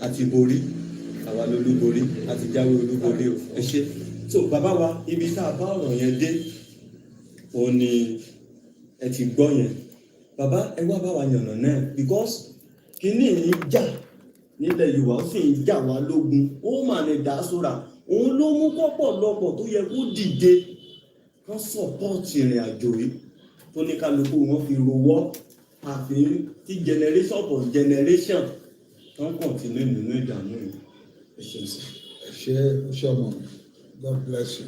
àti borí àwa lolúborí àti jáwé olúborí o ẹ ṣé. So bàbá wa ibi tá a bá ọ̀rọ̀ yẹn dé òun ni ẹ ti gbọ́ yẹn bàbá ẹ wá bá wa yànnà náà because kíní ní jà nílẹ̀ Yorùbá ó sì ń jà wá lógun ó mà ní dàásùrà òun ló mú pọ̀pọ̀lọpọ̀ tó yẹ kó dìde wọ́n sọ̀pọ̀tì ìrìn àjò yìí tó ní kálukú wọn fi rowọ́ àfi tí generation for generation wọ́n kọ̀ntínú nínú ìdààmú yìí. Ẹ ṣé sí. Ẹ ṣé ṣọmọ God bless you.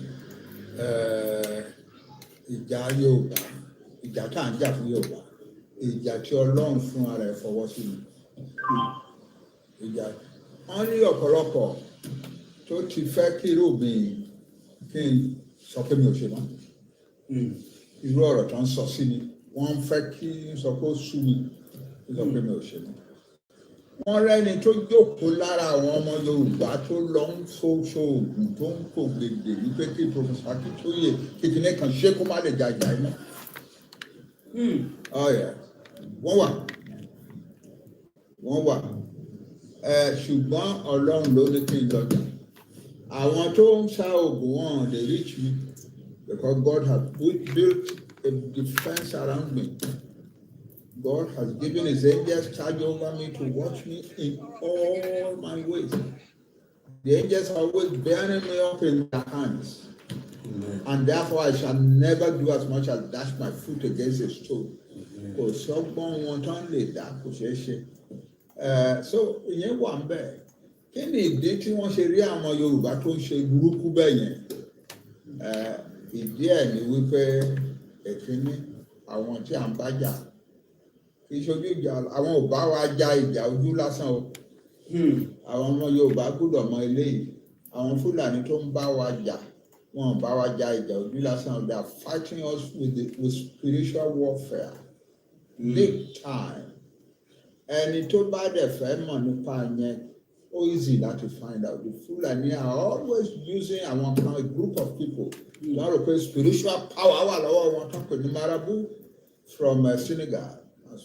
Ìjà Yorùbá ìjà tá à ń jà fún Yorùbá ìjà tí Ọlọ́run fún ara ẹ̀ fọwọ́ sí mi. Ìjà wọ́n ní ọ̀pọ̀lọpọ̀ tó ti fẹ́ kí irú mi kí n sọ pé mi ò ṣe mọ́. Irú ọ̀rọ̀ tó ń sọ sí mi wọ́n fẹ́ kí n sọ pé ó sú mi kí n sọ pé mi ò ṣe mọ́. Wọ́n rẹ́ni tó jókòó lára àwọn ọmọ Yorùbá tó lọ ń ṣoògùn tó ń kó gbèdè wípé kí Prof Akintoye kékeré kan ṣé kó má lè jàjà iná. Wọ́n wà ṣùgbọ́n Ọlọ́run ló ní kí n lọ́jà. Àwọn tó ń ṣá oògùn wọn dey reach me because God has built a defense around me. God has given his angels charge over me to watch me in all my ways. The angels are always bearing me up in their hands. And therefore I shall never do as much as dash my foot against a stone. Kò sọ́gbọ́n wọn tán lè dá kò ṣeé ṣe. So ìyẹn wà ń bẹ̀. Kí ni ìdí tí wọ́n ṣe rí àwọn Yorùbá tó ń ṣe burúkú bẹ́ẹ̀ yẹn? Ìdí ẹ̀ ni wípé èkíní àwọn tí à ń bá jà ìṣojú ìjà àwọn ò bá wa ja ìjà ojú lásán o. Àwọn ọmọ Yorùbá gbọ́dọ̀ mọ eléyìí. Àwọn Fúlàní tó ń bá wa jà wọn ò bá wa ja ìjà ojú lásán. They are fighting us with spiritual warfare. Big time. Ẹni tó bá dẹ̀ fẹ́ mọ̀ nípa yẹn ó easy láti find out. The Fulani are always using àwọn kan a group of people. Wọ́n rò pé spiritual power wà lọ́wọ́ wọn tán pè ní Marabu from Senegal.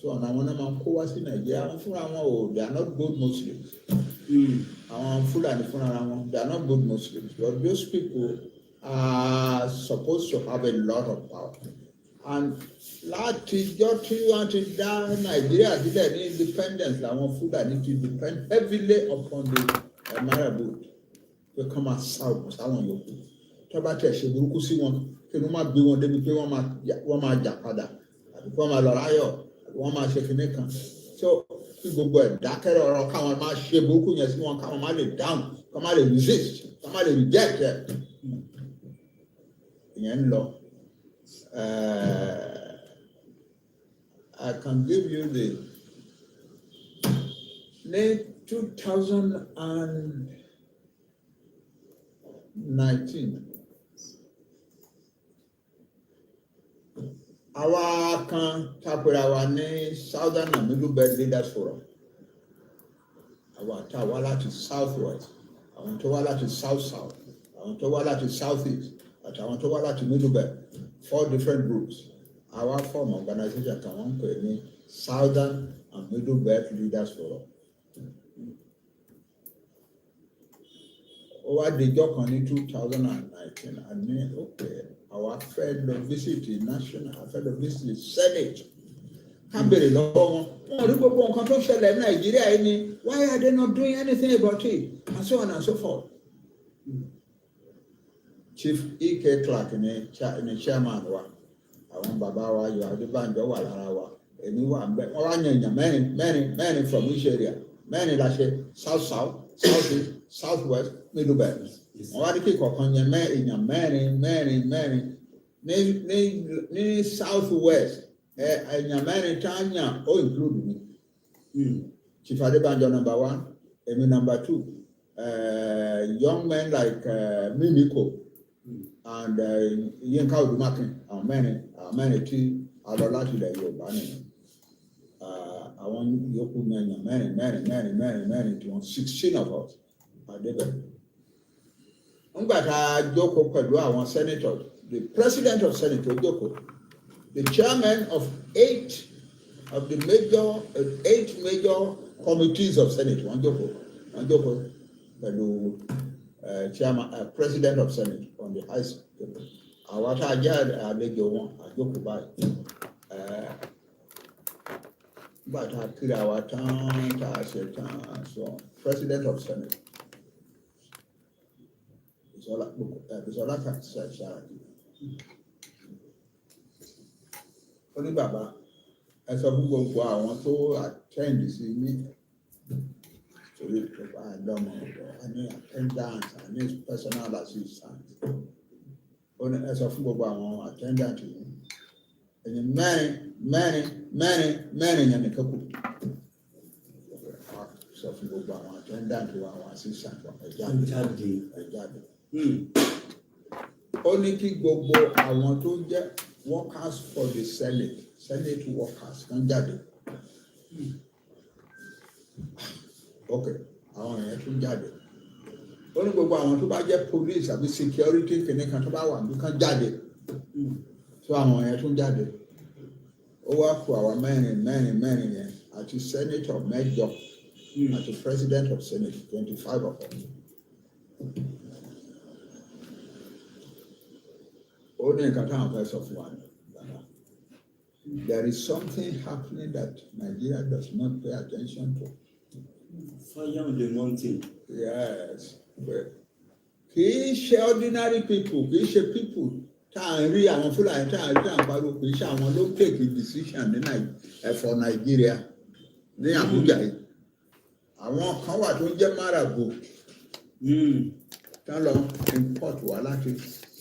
So àwọn náà máa ń kó wá sí Nàìjíríà. Àwọn fúnra wọn ò they are not good Muslims. Àwọn Fulani fúnra wọn they are not good Muslims. But those people are supposed to have a lot of power. And látijọ́ tí wọ́n ti dá Nàìjíríà sílẹ̀ ní independence làwọn Fulani ti depend heavily upon the Marabout pé kán máa sá òkú sáwọn yòókù tó bá tẹ̀ ṣe burúkú sí wọn kí wọ́n má gbé wọn débi pé wọ́n máa jà padà àbí kí wọ́n máa lọ ráyọ̀ àbí wọ́n máa ṣe kinní kan so kí gbogbo ẹ̀ dákẹ́rẹ́ ọ̀rọ̀ káwọn máa ṣe burúkú yẹn sí wọn káwọn má lè dáhùn káwọn má lè resist káwọn má lè reject ẹ̀ ìyẹn ń lọ. I can give you the 2019. Àwa kan tapera wa ní Southern and Middle Belt Leaders Forum. Àwa tá wá láti South West, àwọn tó wá láti South South, àwọn tó wá láti South East, àti àwọn tó wá láti Middle Belt. 4 different groups. Our form organization kan wọ́n pè ní Southern and Middle Belt Leaders Forum. Ó wá dijọ́ kan ní 2019 and ní okay our fẹ́ lọ visit national fẹ́ lọ visit Senate. Ká bèrè lọ́wọ́ wọn. Wọ́n rí gbogbo nǹkan tó ṣẹlẹ̀ ní Nàìjíríà yìí ni why are they not doing anything about it and so on and so forth. Chief E.K. Clark ni chairman wa. Àwọn bàbá wa yọ Adébánjọ wà lára wa èmi wà bẹ́ẹ̀ wọ́n wá yan èèyàn mẹ́rin from each area mẹ́rin la ṣe South South South East South West Middle Belt wọ́n wá ní kí kọ̀ọ̀kan yan èèyàn mẹ́rin ní South West èèyàn mẹ́rin tá a yàn ó include mi Chief Adébánjọ number 1 èmi number 2 young men like Mimiko and Yinka Odumakin àwọn mẹ́rin tí a lọ láti ilẹ̀ Yorùbá nìyẹn àwọn yòókù yẹn mẹ́rin tí wọ́n 16 of us àdébẹ̀. Nígbà tá a jókòó pẹ̀lú àwọn senators the president of Senate ó jókòó the chairman of 8 major committees of Senate wọ́n jókòó wọ́n jókòó pẹ̀lú chairman president of senate on the high table àwa tá a jẹ́ àlejò wọn àjókòó báyìí nígbà tá a kíra wa tán tá a ṣe tán so president of senate Bisola Saraki ó ní bàbá ẹ sọ fún gbogbo àwọn tó attend sí ní torí ìjọba àdọ́mọ àní attendant àní personal assistant ó ní ẹ sọ fún gbogbo àwọn attendant yìí ẹni mẹ́rin yẹn nìkan kù sọ fún gbogbo àwọn attendant wa àwọn assistant wa ẹ jáde ó ní kí gbogbo àwọn tó jẹ́ workers for the senate workers kan jáde ok àwọn èèyàn tún jáde ó ní gbogbo àwọn tó bá jẹ́ police àbí security kìnìkan tó bá wà ní kan jáde so àwọn èèyàn tún jáde ó wá kó àwọn mẹ́rin yẹn àti senator mẹ́jọ àti president of senate 25 of them. Ó ní nǹkan táwọn fẹ́ sọ fún wa ní there is something happening that Nigeria does not pay attention to. Fire on the mountain. Yes. Kì í ṣe ordinary people, kì í ṣe people tá à ń rí àwọn Fúlàní tá à ń rí àwọn pariwo kì í ṣe àwọn ló take a decision ní for Nigeria ní Abuja yìí. Àwọn kan wà tó jẹ́ marabu tán lọ import wá láti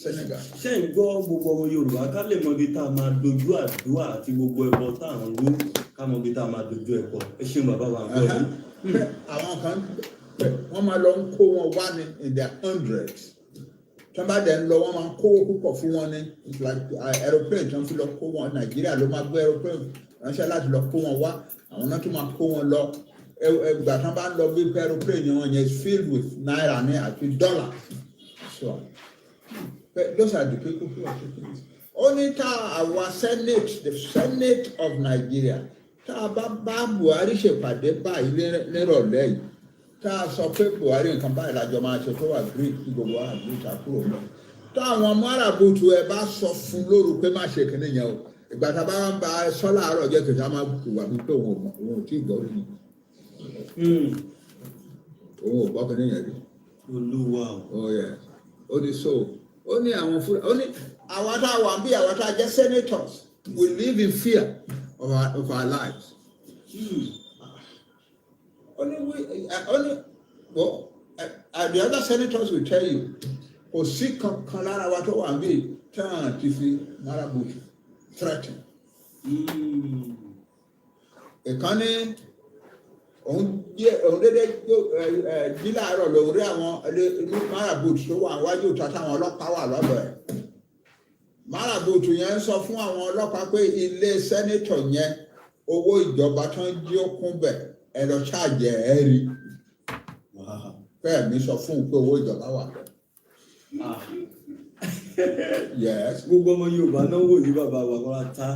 Senegal. Ṣé ń gbọ́ gbogbo ọmọ Yorùbá ká lè mọ ibi tá a máa dojú àdúrà àti gbogbo ẹbọ tá à ń rú ká mọ ibi tá a máa dojú ẹ̀kọ́ ẹ ṣeun bàbá wa gbọ́ yìí. Àwọn kan wọ́n máa lọ ń kó wọn wá ní in their hundreds tí wọ́n bá dẹ̀ ń lọ wọ́n máa ń kó púpọ̀ fún wọn ní it's like aeroplane tí wọ́n fi lọ kó wọn Nàìjíríà ló máa gbé aeroplane ránṣẹ́ láti lọ kó wọn wá àwọn náà tún máa kó wọn lọ ìgbà tí wọ́n bá ń lọ bí aeroplane wọn yẹn is filled with naira ní àti dollar so those are the people who are taking it. Only our Senate, the Senate of Nigeria, tá a bá Buhari ṣèpàdé báyìí nírọ̀lẹ́ yìí tá a sọ pé Buhari nǹkan báyìí lájọ máa ṣe tó wà greek kí gbogbo wa àgbé ìtakùrọ̀ lọ. Táwọn máràbùtù ẹ bá sọ fún lóru pé má ṣe kìnìún yẹn o ìgbà tá a bá ń ba sọ láàárọ̀ jẹ́ kìnìún máa wà ní pé òun ò tí ì gbọ́ rí ni. Òun ò gbọ́ kìnìún yẹn rí. Olúwa o. Oh yeah. Ó ní so. Only àwọn tá a wà bí àwọn tá a jẹ́ senators we live in fear of our lives. The other senators will tell you kò sí kankan lára wa tó wà bí tán ti fi marabu threaten. Ìkànnì òun dédé jí láàárọ̀ lòun rí àwọn marabut tó wà wájú ìta táwọn ọlọ́pàá wà lọ́dọ̀ ẹ̀ marabut yẹn ń sọ fún àwọn ọlọ́pàá pé ilé sẹ́nétọ̀ yẹn owó ìjọba tán jí ó kún bẹ̀ ẹ lọ ṣáàjẹ́ ẹ rí bẹ́ẹ̀ mi sọ fún un pé owó ìjọba wà bẹ̀. Yes. Gbogbo ọmọ Yorùbá náà wò ní bàbá wa kọ́ra ta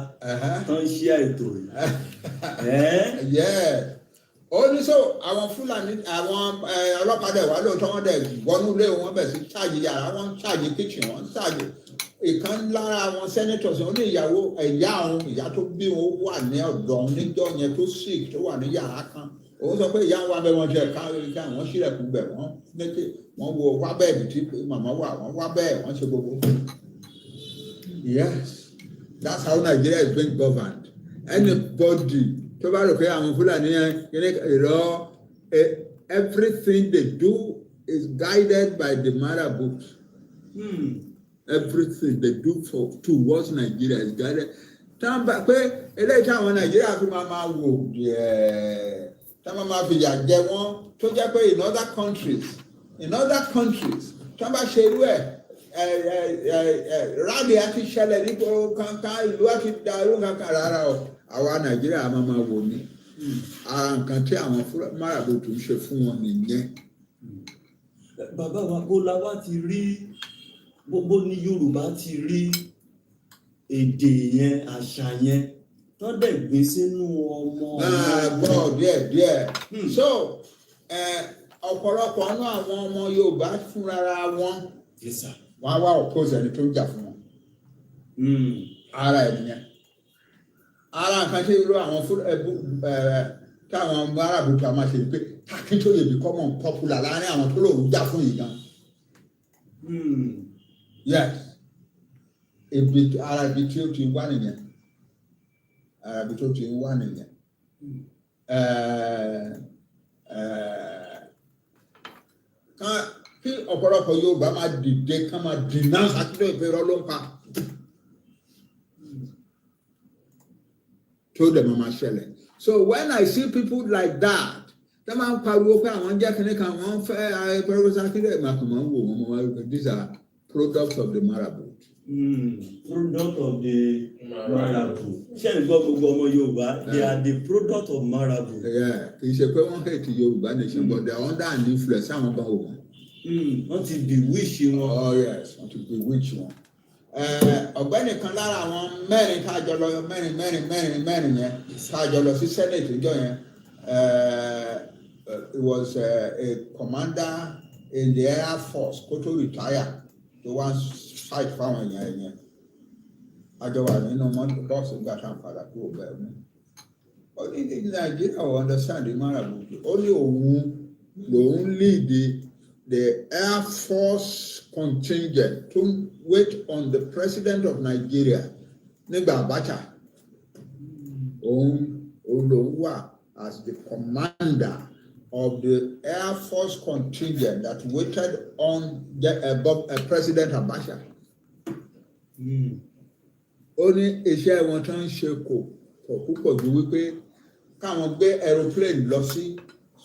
tán ṣí àìtò yìí. Yeah. Ó ní so àwọn Fúlàní àwọn ọlọ́pàá dẹ̀ wá lóòótọ́ wọn dẹ̀ wọnú ilé wọn bẹ̀ sí ṣáàjì yàrá wọn ṣáàjì kitchen wọn ṣáàjì ìkan lára àwọn senators wọn ní ìyàwó ẹ̀yà òun ìyá tó bí wọn wà ní ọ̀dọ̀ òun níjọ́ yẹn tó sick tó wà ní yàrá kan òun sọ pé ìyá wa bẹ wọn jẹ káwọn ṣílẹ̀kùn bẹ̀ wọ́n lékè wọ́n wo wá bẹ́ẹ̀dì tí màmá wà wọ́n wá bẹ́ẹ̀ wọ́n ṣe gbogbo. Yes, that's how Nigeria is being governed. Anybody tó bá rò pé àwọn Fúlàní yẹn everything they do is guided by the marabouts. Everything they do towards Nigeria is guided. Táwọn bá pé eléyìí táwọn Nàìjíríà fi máa wò táwọn máa fìyà jẹ wọ́n tó jẹ́ pé in other countries táwọn bá ṣe irú ẹ̀ rally àti ṣẹlẹ̀ nípò kankan ìlú àti dàrú kankan rárá o àwa Nàìjíríà máa wò ní ara nǹkan tí àwọn máràbùtù ń ṣe fún wọn nìyẹn. Bàbá wa bó la wá ti rí bó ní Yorùbá ti rí èdè yẹn àṣà yẹn tó dẹ̀ gbé sínú ọmọ. Gbọ́ díẹ̀. So ọ̀pọ̀lọpọ̀ ọ̀nà àwọn ọmọ Yorùbá fúnra wọn wọ́n á wá oppose ẹni tó ń jà fún wọn. Ara ẹ̀ nìyẹn. Ara nǹkan tí irú àwọn táwọn Arab kan máa ṣe pé Akintoye become unpopular láàrin àwọn tó lòun jà fún yìí gan. Yes. Ara ibi tí ó ti wá nìyẹn. Ara ibi tó ti wá nìyẹn. Kí ọ̀pọ̀lọpọ̀ Yorùbá máa dìde kán máa denounce Akintoye pé irọ́ ló ń pa. Tó dẹ̀ máa ṣẹlẹ̀. So when I see people like that, they máa ń pariwo pé àwọn jẹ́ kínní kan wọ́n fẹ́ Professor Akintoye máa kàn máa ń wò wọ́n máa ń wò these are products of the Marabout. Product of the Marabout. Ṣé ẹ gbọ́ gbogbo ọmọ Yorùbá? They are the product of Marabout. Kì í ṣe pé wọ́n hate Yorùbá nation but they are under an influence àwọn kan wò wọ́n. Wọ́n ti bewitch wọn. Oh yes, wọ́n ti bewitch wọn. Ọ̀gbẹ́ni kan lára àwọn mẹ́rin káàjọ lọ mẹ́rin yẹn káàjọ lọ sí Senate ìjọ yẹn he was a commander in the Air Force kó tó retire tó wá fight fáwọn èèyàn yẹn àjọ wà nínú mọ́tò bọ́ọ̀sì nígbà tá à ń padà kúrò bẹ́ẹ̀ mú. Ó ní Nàìjíríà ò understand the Marabout ó ní òun lòun lead the Air Force contingent to wait on the President of Nigeria nígbà Abacha. Òun ló wà as the commander of the Air Force contingent that waited on President Abacha. Ó ní iṣẹ́ wọn tó ń ṣe kò púpọ̀ ju wípé káwọn gbé aeroplane lọ sí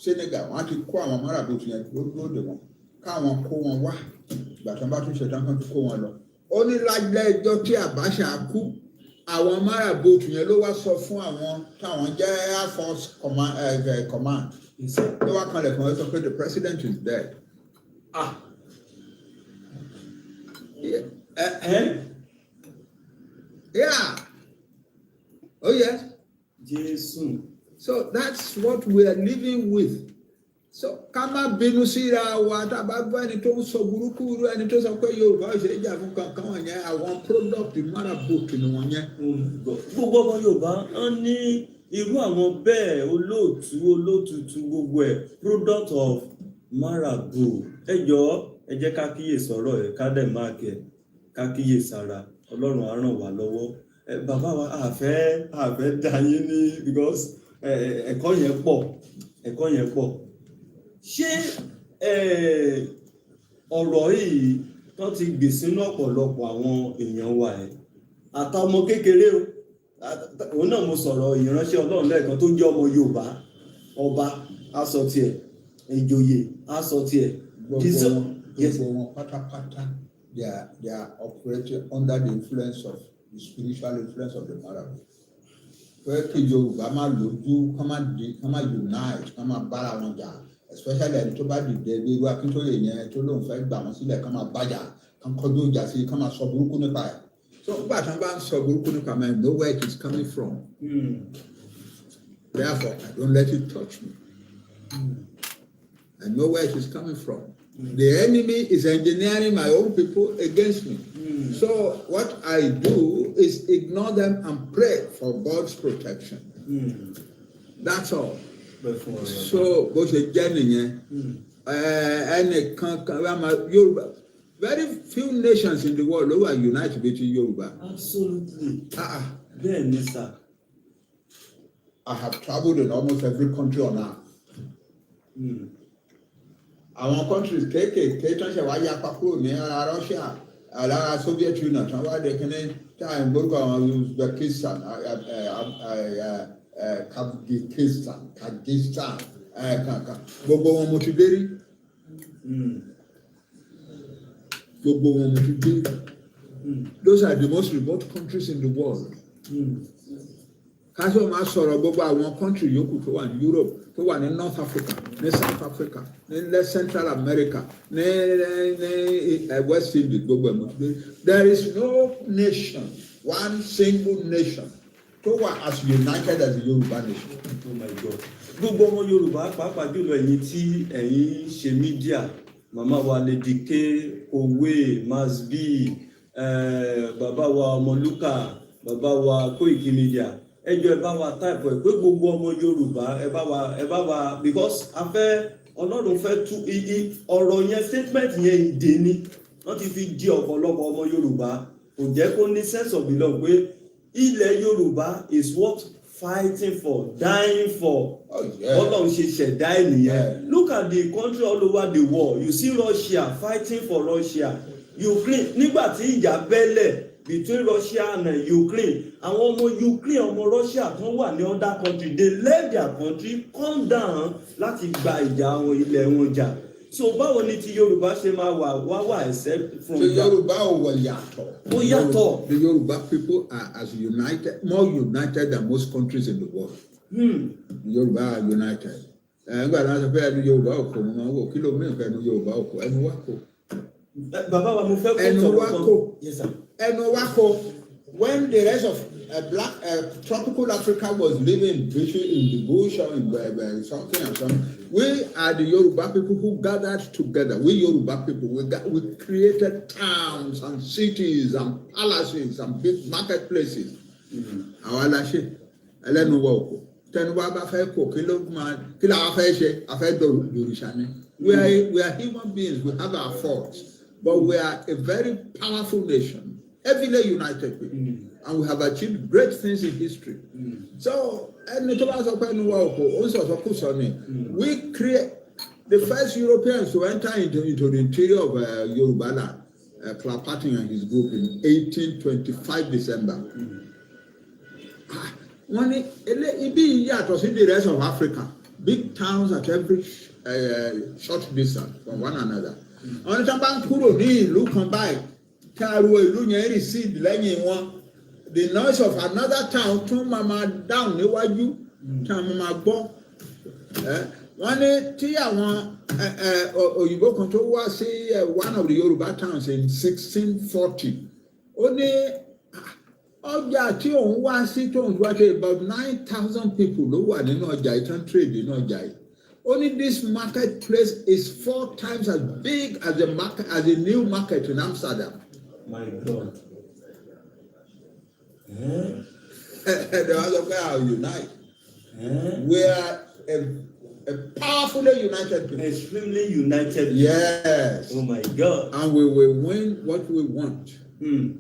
Senegal wọ́n á ti kó àwọn Marabout yẹn lóde wọn káwọn kó wọn wá ìgbà tó bá tún ṣe tán kán tó kó wọn lọ. Ó ní lájẹ́ ẹjọ́ tí Abacha kú àwọn Marabout yẹn ló wá sọ fún àwọn táwọn jẹ́ Air Force command ló wá kanlẹ̀ kan sọ pé the president is dead. Yeah. Oh yes. Jesus. So that's what we are living with. So ká má bínú síra wa tá a bá gbọ́ ẹni tó ń sọ burúkú irú ẹni tó sọ pé Yorùbá ṣe é jà fún kankan wọ̀nyẹn àwọn product Marabout ni wọ̀nyẹn. Gbogbo ọmọ Yorùbá ń ní irú àwọn bẹ́ẹ̀ olóòtú gbogbo ẹ̀ product of Marabout. Ẹ jọ̀ọ́ ẹ jẹ́ ká kíyè sọ̀rọ̀ ẹ̀ ká dẹ̀ máa kẹ̀ ká kíyè sára Ọlọ́run á ràn wá lọ́wọ́. Bàbá wa àfẹ́ dá yín ní because ẹ̀kọ́ yẹn pọ̀. Ṣé ọ̀rọ̀ yìí tó ti gbè sínú ọ̀pọ̀lọpọ̀ àwọn èèyàn wa ẹ̀ àtàwọn ọmọ kékeré o òun náà mo sọ̀rọ̀ ìránṣẹ́ Ọlọ́run lẹ́ẹ̀kan tó jẹ́ ọmọ Yorùbá ọba aṣọ tiẹ̀ ìjòyè aṣọ tiẹ̀. Gbogbo wọn pátápátá they are operating under the influence of the spiritual influence of the Marabout. Pé kí Yorùbá máa lójú ká máa unite ká máa bára wọn jà especially ẹni tó bá dìde bí irú Akintoye yẹn tó lóun fẹ́ gbà wọn sílẹ̀ ká máa bájà ká kọjú ìjà sí ká máa sọ burúkú nípa ẹ̀. So nígbà tí wọ́n bá ń sọ burúkú nípa ẹ̀ I know where it is coming from. Therefore I don't let it touch me. I know where it is coming from. The enemy is engineering my own people against me. So what I do is ignore them and pray for God's protection. That's all. So bó ṣe jẹ́ nìyẹn ẹnìkan Yorùbá very few nations in the world ló wà unite between Yorùbá. Absolutely. Bẹ́ẹ̀ ni sir. I have traveled in almost every country on earth. Àwọn countries kéékèèké tó ń ṣe wá yapa kúrò ní ara Russia ara Soviet Union tó ń wá dé kíní tí à ń gbórúkọ àwọn Uzbekistan Kyrgyzstan kankan gbogbo wọn mo ti dé rí. Gbogbo wọn mo ti dé rí. Those are the most remote countries in the world. Káṣọ́ máa sọ̀rọ̀ gbogbo àwọn country yòókù tó wà ní Europe tó wà ní North Africa ní South Africa ní Central America ní West Indies gbogbo ẹ̀ mọ̀. There is no nation, one single nation tó wà as united as the Yoruba nation. Oh my God. Gbogbo ọmọ Yorùbá pàápàá jùlọ ẹ̀yin tí ẹ̀yin ṣe mídíà, màmá wa Lady K, Òwe, Masbi, bàbá wa Ọmọlúkà, bàbá wa Koikimedia, ẹ jọ̀ọ́ ẹ bá wa type ẹ̀ pé gbogbo ọmọ Yorùbá ẹ bá wa because a fẹ́ Ọlọ́run fẹ́ tú ọ̀rọ̀ yẹn statement yẹn ìdè ni wọ́n ti fi di ọ̀pọ̀lọpọ̀ ọmọ Yorùbá kò jẹ́ kó ní sense of belong pé ilẹ̀ Yorùbá is worth fighting for, dying for. Ọlọ́run ṣe ṣẹ̀dá ènìyàn. Look at the country all over the world. You see Russia fighting for Russia. Ukraine nígbà tí ìjà bẹ́lẹ̀ between Russia and Ukraine, àwọn ọmọ Ukraine ọmọ Russia tó wà ní other country, they left their country, come down láti gba ìjà àwọn ilẹ̀ wọn jà. So báwo ni ti Yorùbá ṣe máa wà except from that? Yorùbá ò wọ̀ yàtọ̀. Ó yàtọ̀. The Yoruba people are as united, more united than most countries in the world. Yorùbá are united. Nígbà náà sọ pé ẹnu Yorùbá ò kò mọ́ wò kí ló mìíràn fẹ́ ẹnu Yorùbá ò kò ẹnu wa kò. Bàbá wa mo fẹ́ kó ẹnu wa kò. Yes sir. Ẹnu wa kò. When the rest of tropical Africa was living in the bush or in something and something, we are the Yoruba people who gathered together. We Yoruba people, we created towns and cities and palaces and big marketplaces. Àwọn aláṣẹ ẹlẹ́nu wọ òkú. Tẹnu wa bá fẹ́ kó kí la wá fẹ́ ṣe afẹ́ dòrìṣà ni. We are human beings. We have our faults, but we are a very powerful nation. Heavily united people, and we have achieved great things in history. So, we create the first Europeans to enter into the interior of Yoruba land, Clapperton and his group in 1825 December. It be the rest of Africa, big towns at every short distance from one another. On the bank, look and buy. Recede lẹ́yìn wọn, the noise of another town tún máa down níwájú tí àwọn máa gbọ́. Wọ́n ní tí àwọn òyìnbó kan tó wá sí one of the Yoruba towns in 1640, ó ní ọjà tí òun wá sí tóun wá ṣe about 9,000 people ló wà nínú ọjà ìtàn trade nínú ọjà yìí. Only this marketplace is 4 times as big as the new market in Amsterdam. My God. The other way are unite. We are a powerfully united people. Extremely united. Yes. Oh my God. And we will win what we want.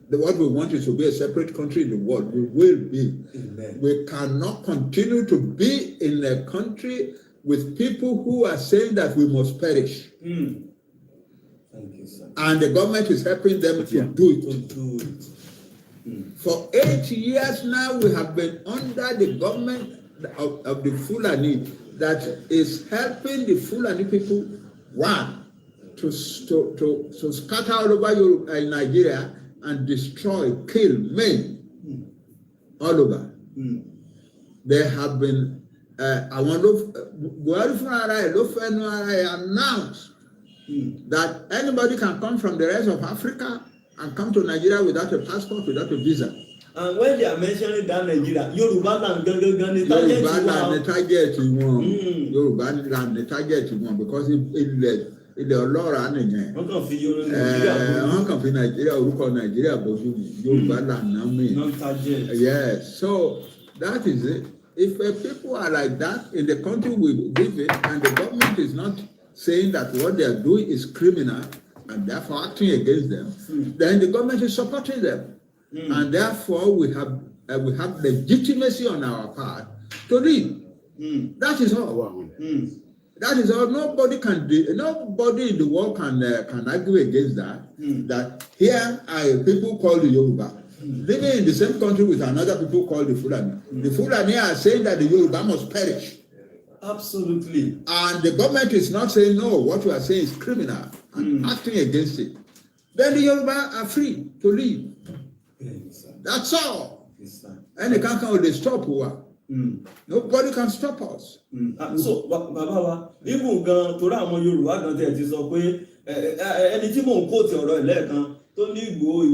What we want is to be a separate country in the world. We will be. Amen. We cannot continue to be in a country with people who are saying that we must perish. Thank you, sir. And the government is helping them to do it. For 8 years now, we have been under the government of the Fulani that is helping the Fulani people, one, to scatter all over Nigeria and destroy, kill, maim, all over. They have been, announced that anybody can come from the rest of Africa and come to Nigeria without a passport, without a visa. And when they are mentioning that Nigeria, Yoruba land the target one. Yoruba land the target one because ilẹ̀ ọlọ́ra nìyẹn. Wọ́n kàn fi Nigeria orúkọ Nigeria bójú mi. Yoruba land náà mi. Yes, so that is it. If people are like that in the country we live in and the government is not saying that what they are doing is criminal and therefore acting against them, then the government is supporting them. And therefore we have legitimacy on our part to lead. That is all. That is all. Nobody in the world can argue against that. That here are people called the Yoruba living in the same country with another people called the Fulani. The Fulani are saying that the Yoruba must perish. Absolutely. And the government is not saying no, what you are saying is criminal and acting against it. Then the Yoruba are free to leave. Yes, that's all. Yes, and they can't stop war. Nobody can stop us. So, Baba wa, even gan tora àwọn Yorùbá gan tẹ́ ti sọ pé ẹni tí mò ń kó ti ọ̀rọ̀ ẹ̀ lẹ́ẹ̀kan tó ní Ìgbòho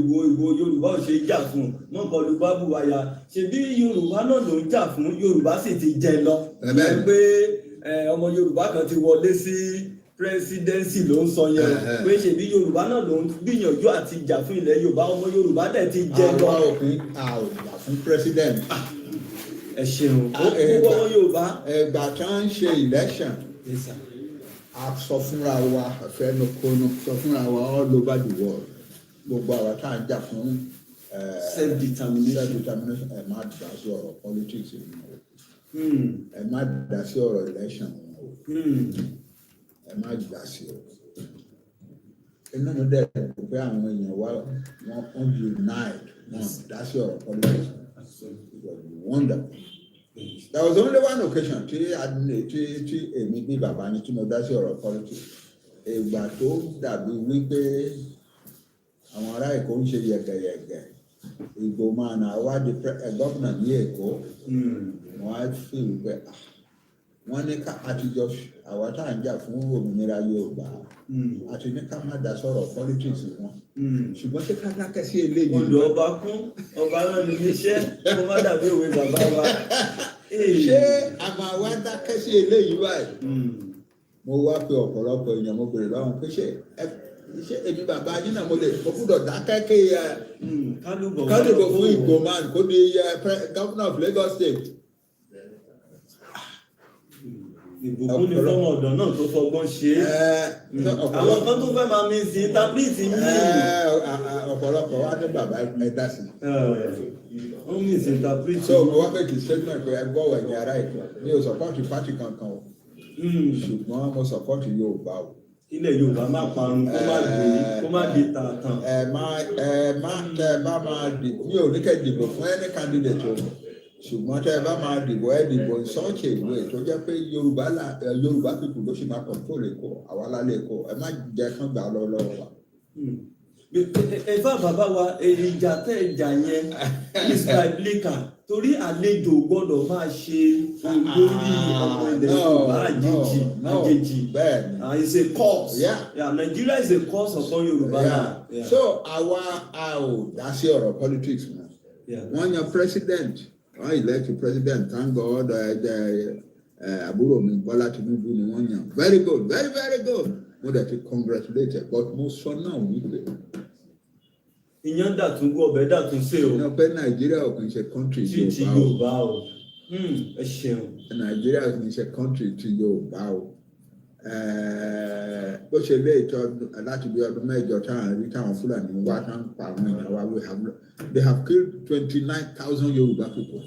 Yorùbá ò ṣe jà fún mọ́ kọlu bábù wáyà ṣebí Yorùbá náà ló ń jà fún Yorùbá sì ti jẹ lọ ìyẹn pé ọmọ Yorùbá kan ti wọlé sí presidency ló ń sọ yẹn pé ṣebí Yorùbá náà ló ń gbìyànjú àti jà fún ilẹ̀ Yorùbá ọmọ Yorùbá dẹ̀ ti jẹ lọ. àwa òfin àjà fún president. ẹ ṣeun gbogbo ọmọ Yorùbá. ẹgbà tí wọ́n ń ṣe election a sọ fúnra wa àfẹnukonu sọ fúnra wa all over the world gbogbo àwọn tá à ń jà fún self-determination ẹ má dá sí ọ̀rọ̀ politics ẹ má dá sí ọ̀rọ̀ election ẹ má dá sí o inú mi dẹ̀ pé àwọn èèyàn wa wọ́n unite wọ́n dá sí ọ̀rọ̀ politics it was wonderful. There was only one occasion tí èmi bí bàbá ní tí mo dá sí ọ̀rọ̀ politics ìgbà tó dàbí wípé àwọn ará Èkó ń ṣe yẹ̀gẹ̀yẹ̀gẹ̀ Ìgbò máa nà wá di gómìnà ní Èkó wọ́n á fi wípé wọ́n ní ká àtijọ́ àwa tá à ń jà fún òmìnira Yorùbá àti ní ká má dá sọ̀rọ̀ politics wọn ṣùgbọ́n ṣé ká dákẹ́ sí eléyìí. Olú ọba kún ọba náà ní iṣẹ́ kó má dàbí òwe bàbá wa. Ṣé a máa wá dákẹ́ sí eléyìí báyìí? Mo wá pe ọ̀pọ̀lọpọ̀ èèyàn mo bèrè lọ́wọ́ pé ṣé èmi bàbá yín náà mo gbúdọ̀ dákẹ́ kí kálíbọ̀ fún Ìgbò man kó di governor of Lagos State. Ìbùkún ni fọ́mọ ọ̀dọ̀ náà tó fọgbọ́n ṣe é. Àwọn kan tó fẹ́ máa mi sí tábìlìtì yìí. Ọ̀pọ̀lọpọ̀ wá ní bàbá ẹ̀dá sí. Ó mi sí tábìlìtì. So mo wá pé kì í statement pé ẹgbọ́ wẹ̀ ní ara Èkó mi ò sọ̀pọ̀tì pátì kankan o. Ṣùgbọ́n mo sọ̀pọ̀tì Yorùbá o. Ilẹ̀ Yorùbá má parun kó má di tààtàn. Ẹ má bá máa dìbò mi ò ní kẹ́ dìbò fún any candidate o. Ṣùgbọ́n tẹ́ ẹ bá máa dìbò in such a way tó jẹ́ pé Yorùbá people ló ṣì máa control Èkó àwa lálẹ́ Èkó ẹ má jẹ́ kán gbà lọ́wọ́ wa. Ẹ̀fà bàbá wa ìjà tẹ́ ìjà yẹn is biblical torí àlejò gbọ́dọ̀ máa ṣe lórí ọmọ ilẹ̀ Yorùbá àjèjì. It's a curse. Yeah, Nigeria is a curse upon Yorùbá. So àwa a ò dá sí ọ̀rọ̀ politics mọ́. Wọ́n yan president. I elect president, thank God, àbúrò mi Bọ́lá Tinubu ni wọ́n yàn. Very good, very very good. Mo dẹ̀ ti congratulate but mo sọ náà wípé. Ìyẹn dàtún gbọ́ ọbẹ̀ dàtún ṣe o. Ìyẹn pé Nàìjíríà ò kì í ṣe country Yorùbá o. Ẹ ṣeun. Nàìjíríà ò kì í ṣe country ti Yorùbá o. Bó ṣe lé ìtọ́ láti bí ọdún mẹ́jọ táwọn rí táwọn Fúlàní wá tán pa àwọn èèyàn wa they have killed 29,000 Yoruba people.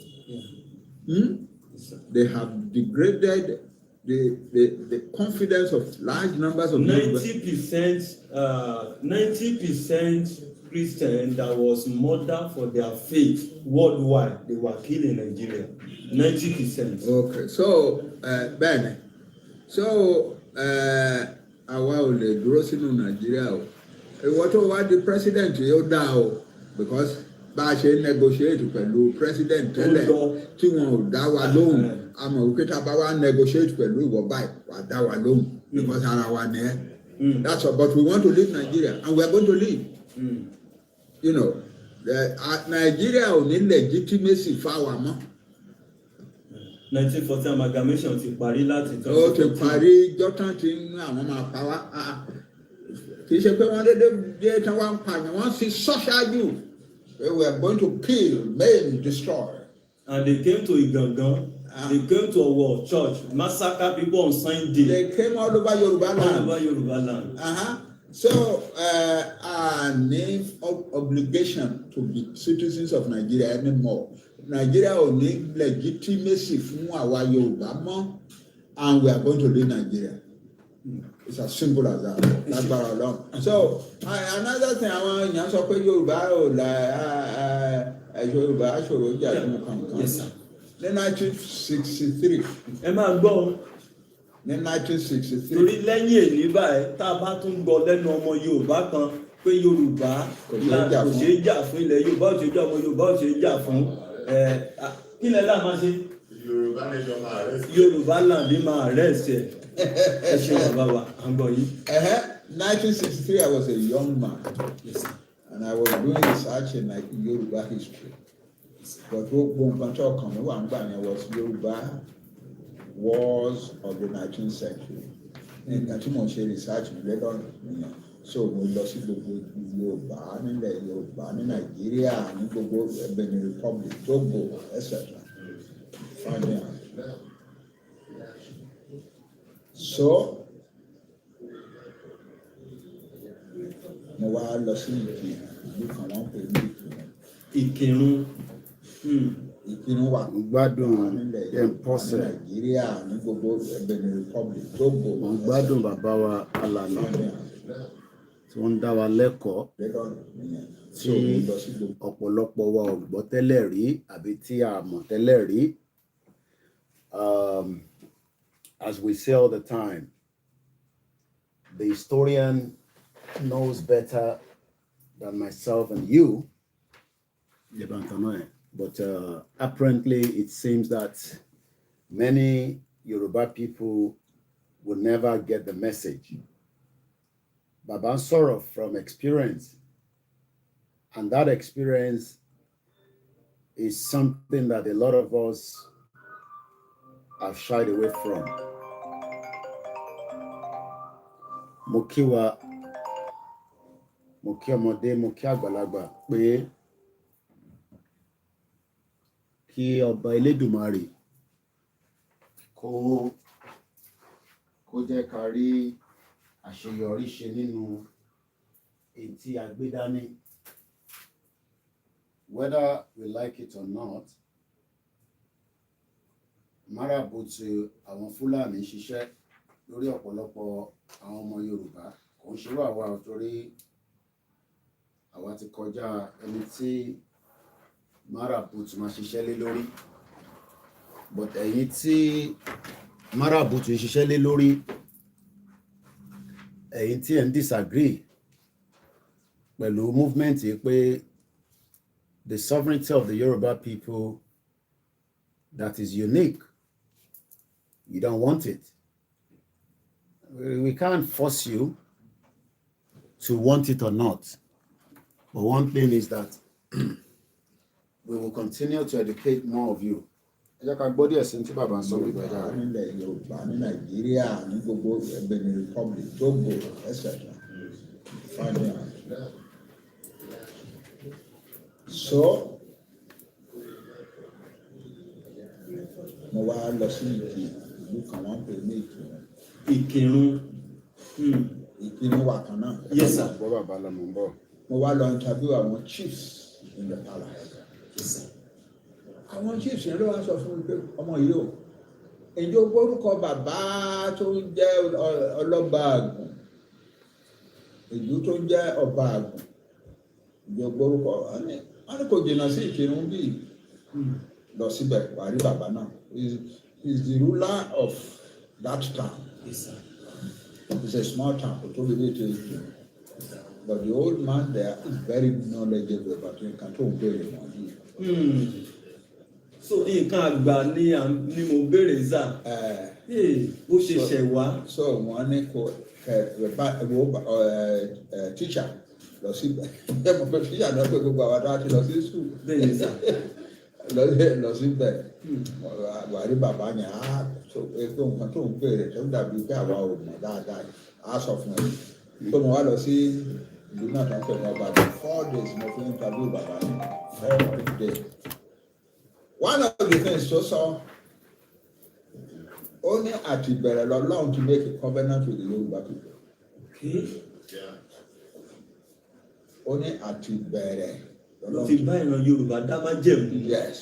They have degraded the confidence of large numbers of 90% Christian that was murdered for their faith worldwide they were killed in Nigeria 90%. Okay, so bẹ́ẹ̀ni àwa ò lè dúró sínú Nàìjíríà o ìwọ tó wá di president yóò dá o because bá a ṣe negotiate pẹ̀lú president tẹ́lẹ̀ tí wọn ò dá wa lóhùn àmọ́ òkè tá a bá wá negotiate pẹ̀lú ìwọ báyìí wà á dá wa lóhùn because ara wa ni ẹ́ that's all but we want to leave Nigeria and we are going to leave. You know, Nigeria ò ní legitimacy fáwa mọ́. 1940 amalgamation ti parí láti. Ó ti parí jọ́tàn tí àwọn máa pa wá. Kì í ṣe pé wọ́n dédé tán wá ń pààyàn wọ́n sì sọ ṣáájú. We were going to kill, maim, destroy. And they came to Igangan. They came to our church, massacre people on Sunday. They came all over Yoruba land. All over Yoruba land. So, our name of obligation to be citizens of Nigeria anymore. Nigeria ò ní legitimacy fún àwa Yorùbá mọ́, and we are going to leave Nigeria. It's as simple as that. Lágbára Ọlọ́run. So, another thing àwọn èèyàn sọ pé Yorùbá ò Yorùbá ṣòro jà fún kankan. Yes, sir. Ní 1963. Ẹ máa gbọ́. Ní 1963. Torí lẹ́yìn èní báyìí tá a bá tún gbọ́ lẹ́nu ọmọ Yorùbá kan pé Yorùbá kò ṣeé jà fún ilẹ̀ Yorùbá ò ṣeé jà ọmọ Yorùbá ò ṣeé jà fún kí lẹ láà máa ṣe. Yorùbá land máa arrest ẹ ṣe bàbá wa à ń gbọ́ yìí. 1963 I was a young man. Yes, sir. and I was doing research in like Yoruba history. But what was Yoruba wars of the 19th century. And continue to research later. So we lost Yoruba, Yoruba, Nigeria, and Benin Republic, Togo, etc. So mo wá lọ sí ìlú kan wọ́n pè ní Ìkírun. Ìkírun wà gbádùn Nàìjíríà ní gbogbo Benin Republic, Togo. mo gbádùn bàbá wa alànà tí wọ́n ń dá wa lẹ́kọ̀ọ́ tí ọ̀pọ̀lọpọ̀ wa ò gbọ́ tẹ́lẹ̀ rí àbí tí a mọ̀ tẹ́lẹ̀ rí. As we say all the time, the historian knows better than myself and you. But apparently it seems that many Yoruba people will never get the message. Baba sorrow from experience, and that experience is something that a lot of us have shied away from. Mokiwa, Mokiamode, Mokiagbalagba, pé kí ọba Elédùmarè kó jẹ́ ká rí àṣeyọrí ṣe nínú èyí tí a gbé dání. Whether we like it or not, máràbùtù àwọn Fúlàní ṣiṣẹ́ lórí ọ̀pọ̀lọpọ̀ àwọn ọmọ Yorùbá. Kò ń ṣe wà wá torí àwa ti kọjá ẹni tí máràbùtù máa ṣiṣẹ́ lé lórí. But ẹ̀yin tí máràbùtù ṣiṣẹ́ lé lórí, ẹ̀yin tí ẹ̀ ń disagree pẹ̀lú movement yìí pé the sovereignty of the Yoruba people that is unique, you don't want it. We can't force you to want it or not. But one thing is that we will continue to educate more of you. Nílẹ̀ Yorùbá ní Nàìjíríà ní gbogbo Benin Republic, Togo, etc. So mo wá lọ sí ìlú kan wọ́n pè ní Ìkírun. Ìkírun wà kan náà. Yes, sir. Mo wá lọ interview àwọn chiefs in the palace. Yes, sir. Àwọn chiefs yẹn ló wá sọ fún mi pé ọmọ yìí o, ǹjẹ́ o gbórúkọ bàbá tó ń jẹ́ ọlọ́ba Àgùn, ìlú tó ń jẹ́ ọba Àgùn, ǹjẹ́ o gbórúkọ wọ́n ní kò jìnnà sí Ìkírun bíi lọ síbẹ̀ wà rí bàbá náà. He's the ruler of that town. Yes, sir. It's a small town, tó lè dé Ìkírun. But the old man there is very knowledgeable about it. Can talk very much. So nǹkan àgbà ni mo béèrè sá. Bó ṣe ṣẹ̀ wá. So wọ́n ní kò teacher lọ sí ẹ mọ̀ pé teacher náà pé gbogbo àwọn àti lọ sí school. Bẹ́ẹ̀ni sá. Lọ síbẹ̀ wà rí bàbá yẹn á sọ pé nǹkan tó ń béèrè tó ń dàbí pé àwa ò mọ̀ dáadáa á sọ fún ẹ. Tó mo wá lọ sí ìlú náà tó ń pè ní ọba 4 days mo fi interview bàbá yẹn 4 days. One of the things tó sọ ó ní àti bẹ̀rẹ̀ lọ́lọ́run to make a covenant with the Yoruba people. Ó ní àti bẹ̀rẹ̀ lọ́lọ́run ti bá ìran Yorùbá dá májẹ̀mú. Yes.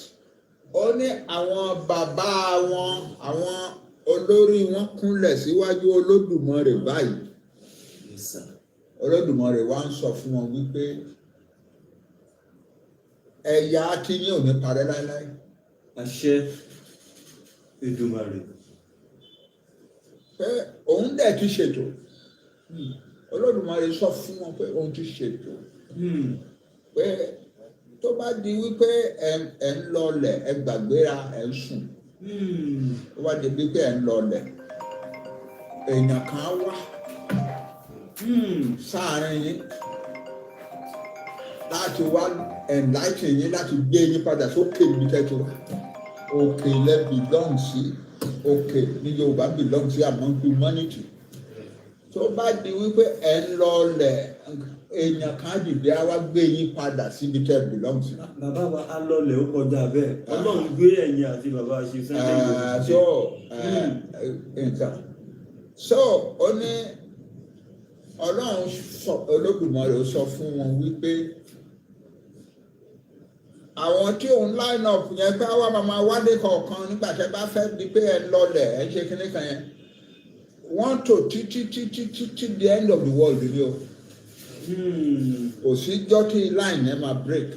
Ó ní àwọn bàbá wọn àwọn olórí wọn kúnlẹ̀ síwájú Olódùmarè báyìí. Yes, sir. Olódùmarè wá ń sọ fún wọn wípé ẹ̀yà tí yín ò ní parẹ́ láéláé. Àṣẹ Èdùmàrè. Pé òun dẹ̀ ti ṣètò. Olódùmarè sọ fún wọn pé òun ti ṣètò. Pé tó bá di wípé ẹ ń lọlẹ̀ ẹ gbàgbéra ẹ ń sùn. Tó bá di wípé ẹ ń lọlẹ̀ èèyàn kan wá sáàárín yín láti wá enlighten yín láti gbé yín padà sókè níbi tẹ́tí wá òkè lẹ belong sí òkè ní Yorùbá belong sí among humanity tó bá di wípé ẹ ń lọlẹ̀ èèyàn kan dìde á wá gbé yín padà síbi tẹ́ belong sí. Bàbá wa á lọlẹ̀ ó kọjá bẹ́ẹ̀ Ọlọ́run gbé ẹ̀yìn àti bàbá ṣe Sunday nǹkan so ó ní Ọlọ́run Olódùmarè sọ fún wọn wípé àwọn tí òun line up yẹn pé àwa máa wálé kọ̀ọ̀kan nígbà tẹ́ bá fẹ́ di pé ẹ lọlẹ̀ ẹ ṣe kíní kan yẹn wọ́n tò títí the end of the world ni o kò sí jọ́ tí line yẹn máa break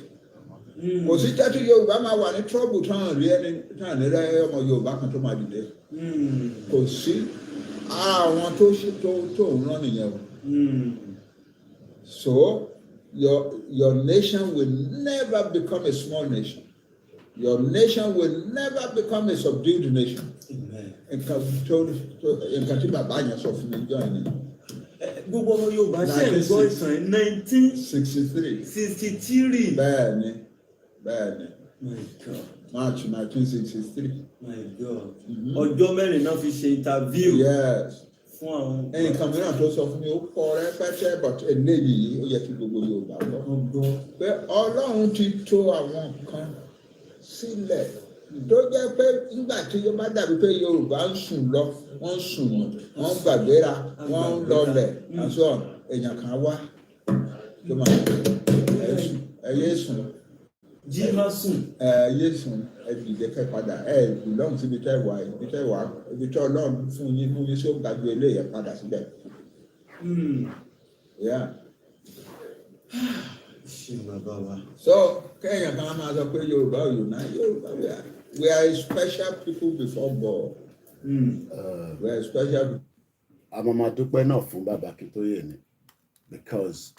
kò sí jọ́ tí Yorùbá máa wà ní trouble tán rí ọmọ Yorùbá kan tó máa dìde kò sí àwọn tó ń rán nìyẹn o so your nation will never become a small nation. Your nation will never become a subdued nation. Nǹkan tí bàbá yẹn sọ fún mi jọ ẹni. Gbogbo ọmọ Yorùbá ṣe ń gbọ́ ìtàn 1963. Bẹ́ẹ̀ni. My God. March 1963. My God. Ọjọ́ mẹ́rin náà fi ṣe interview. Yes. Fún àwọn. Nǹkan mìíràn tó sọ fún mi ó kọ rẹpẹtẹ but eléyìí ó yẹ kí gbogbo Yorùbá gbọ́. Pé Ọlọ́run ti tò àwọn kan sílẹ̀ tó jẹ́ pé nígbà tí yóò bá dàbí pé Yorùbá ń sùn lọ wọ́n ń sùn wọ́n ń gbàgbéra wọ́n ń lọlẹ̀ àṣọ èèyàn kan wá tó máa ẹyẹ sùn jí má sùn ẹyẹ sùn ẹdìdẹ fẹ́ padà ìlọrun síbi tẹ́ wà ibi tẹ́ Ọlọ́run fún yín sí ó gbàgbé eléyẹ padà síbẹ̀. So kéèyàn kan máa sọ pé Yorùbá ò unite Yorùbá we are a special people before God. We are a special people. Àmọ́ dúpẹ́ náà fún bàbá Akintoye ni because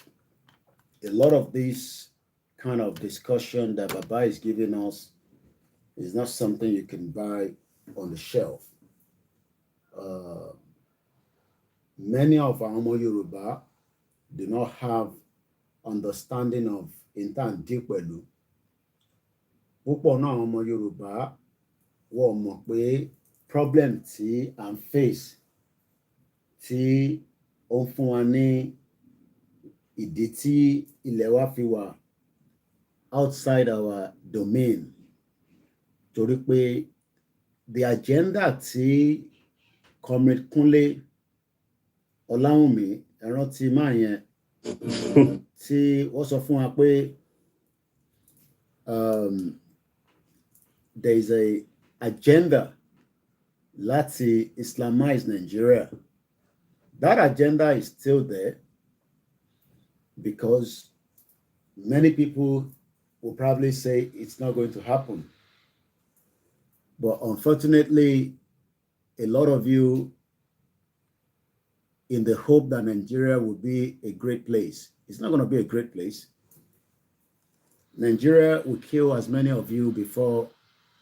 a lot of this kind of discussion that Baba is giving us is not something you can buy on the shelf. Many of our Yoruba do not have understanding of intan dípẹ̀lú. Púpọ̀ náà ọmọ Yorùbá wọ́n mọ̀ pé problem tí à ń face tí ó ń fún wa ní ìdí tí ilẹ̀ wa fi wà outside our domain torí pé the agenda tí Comrade Kunle Ọláwùnmí ẹ̀rọ ti máa yẹn tí wọ́n sọ fún wa pé there is a agenda láti Islamize Nigeria. That agenda is still there because many people will probably say it's not going to happen. But unfortunately, a lot of you in the hope that Nigeria will be a great place. It's not going to be a great place. Nigeria will kill as many of you before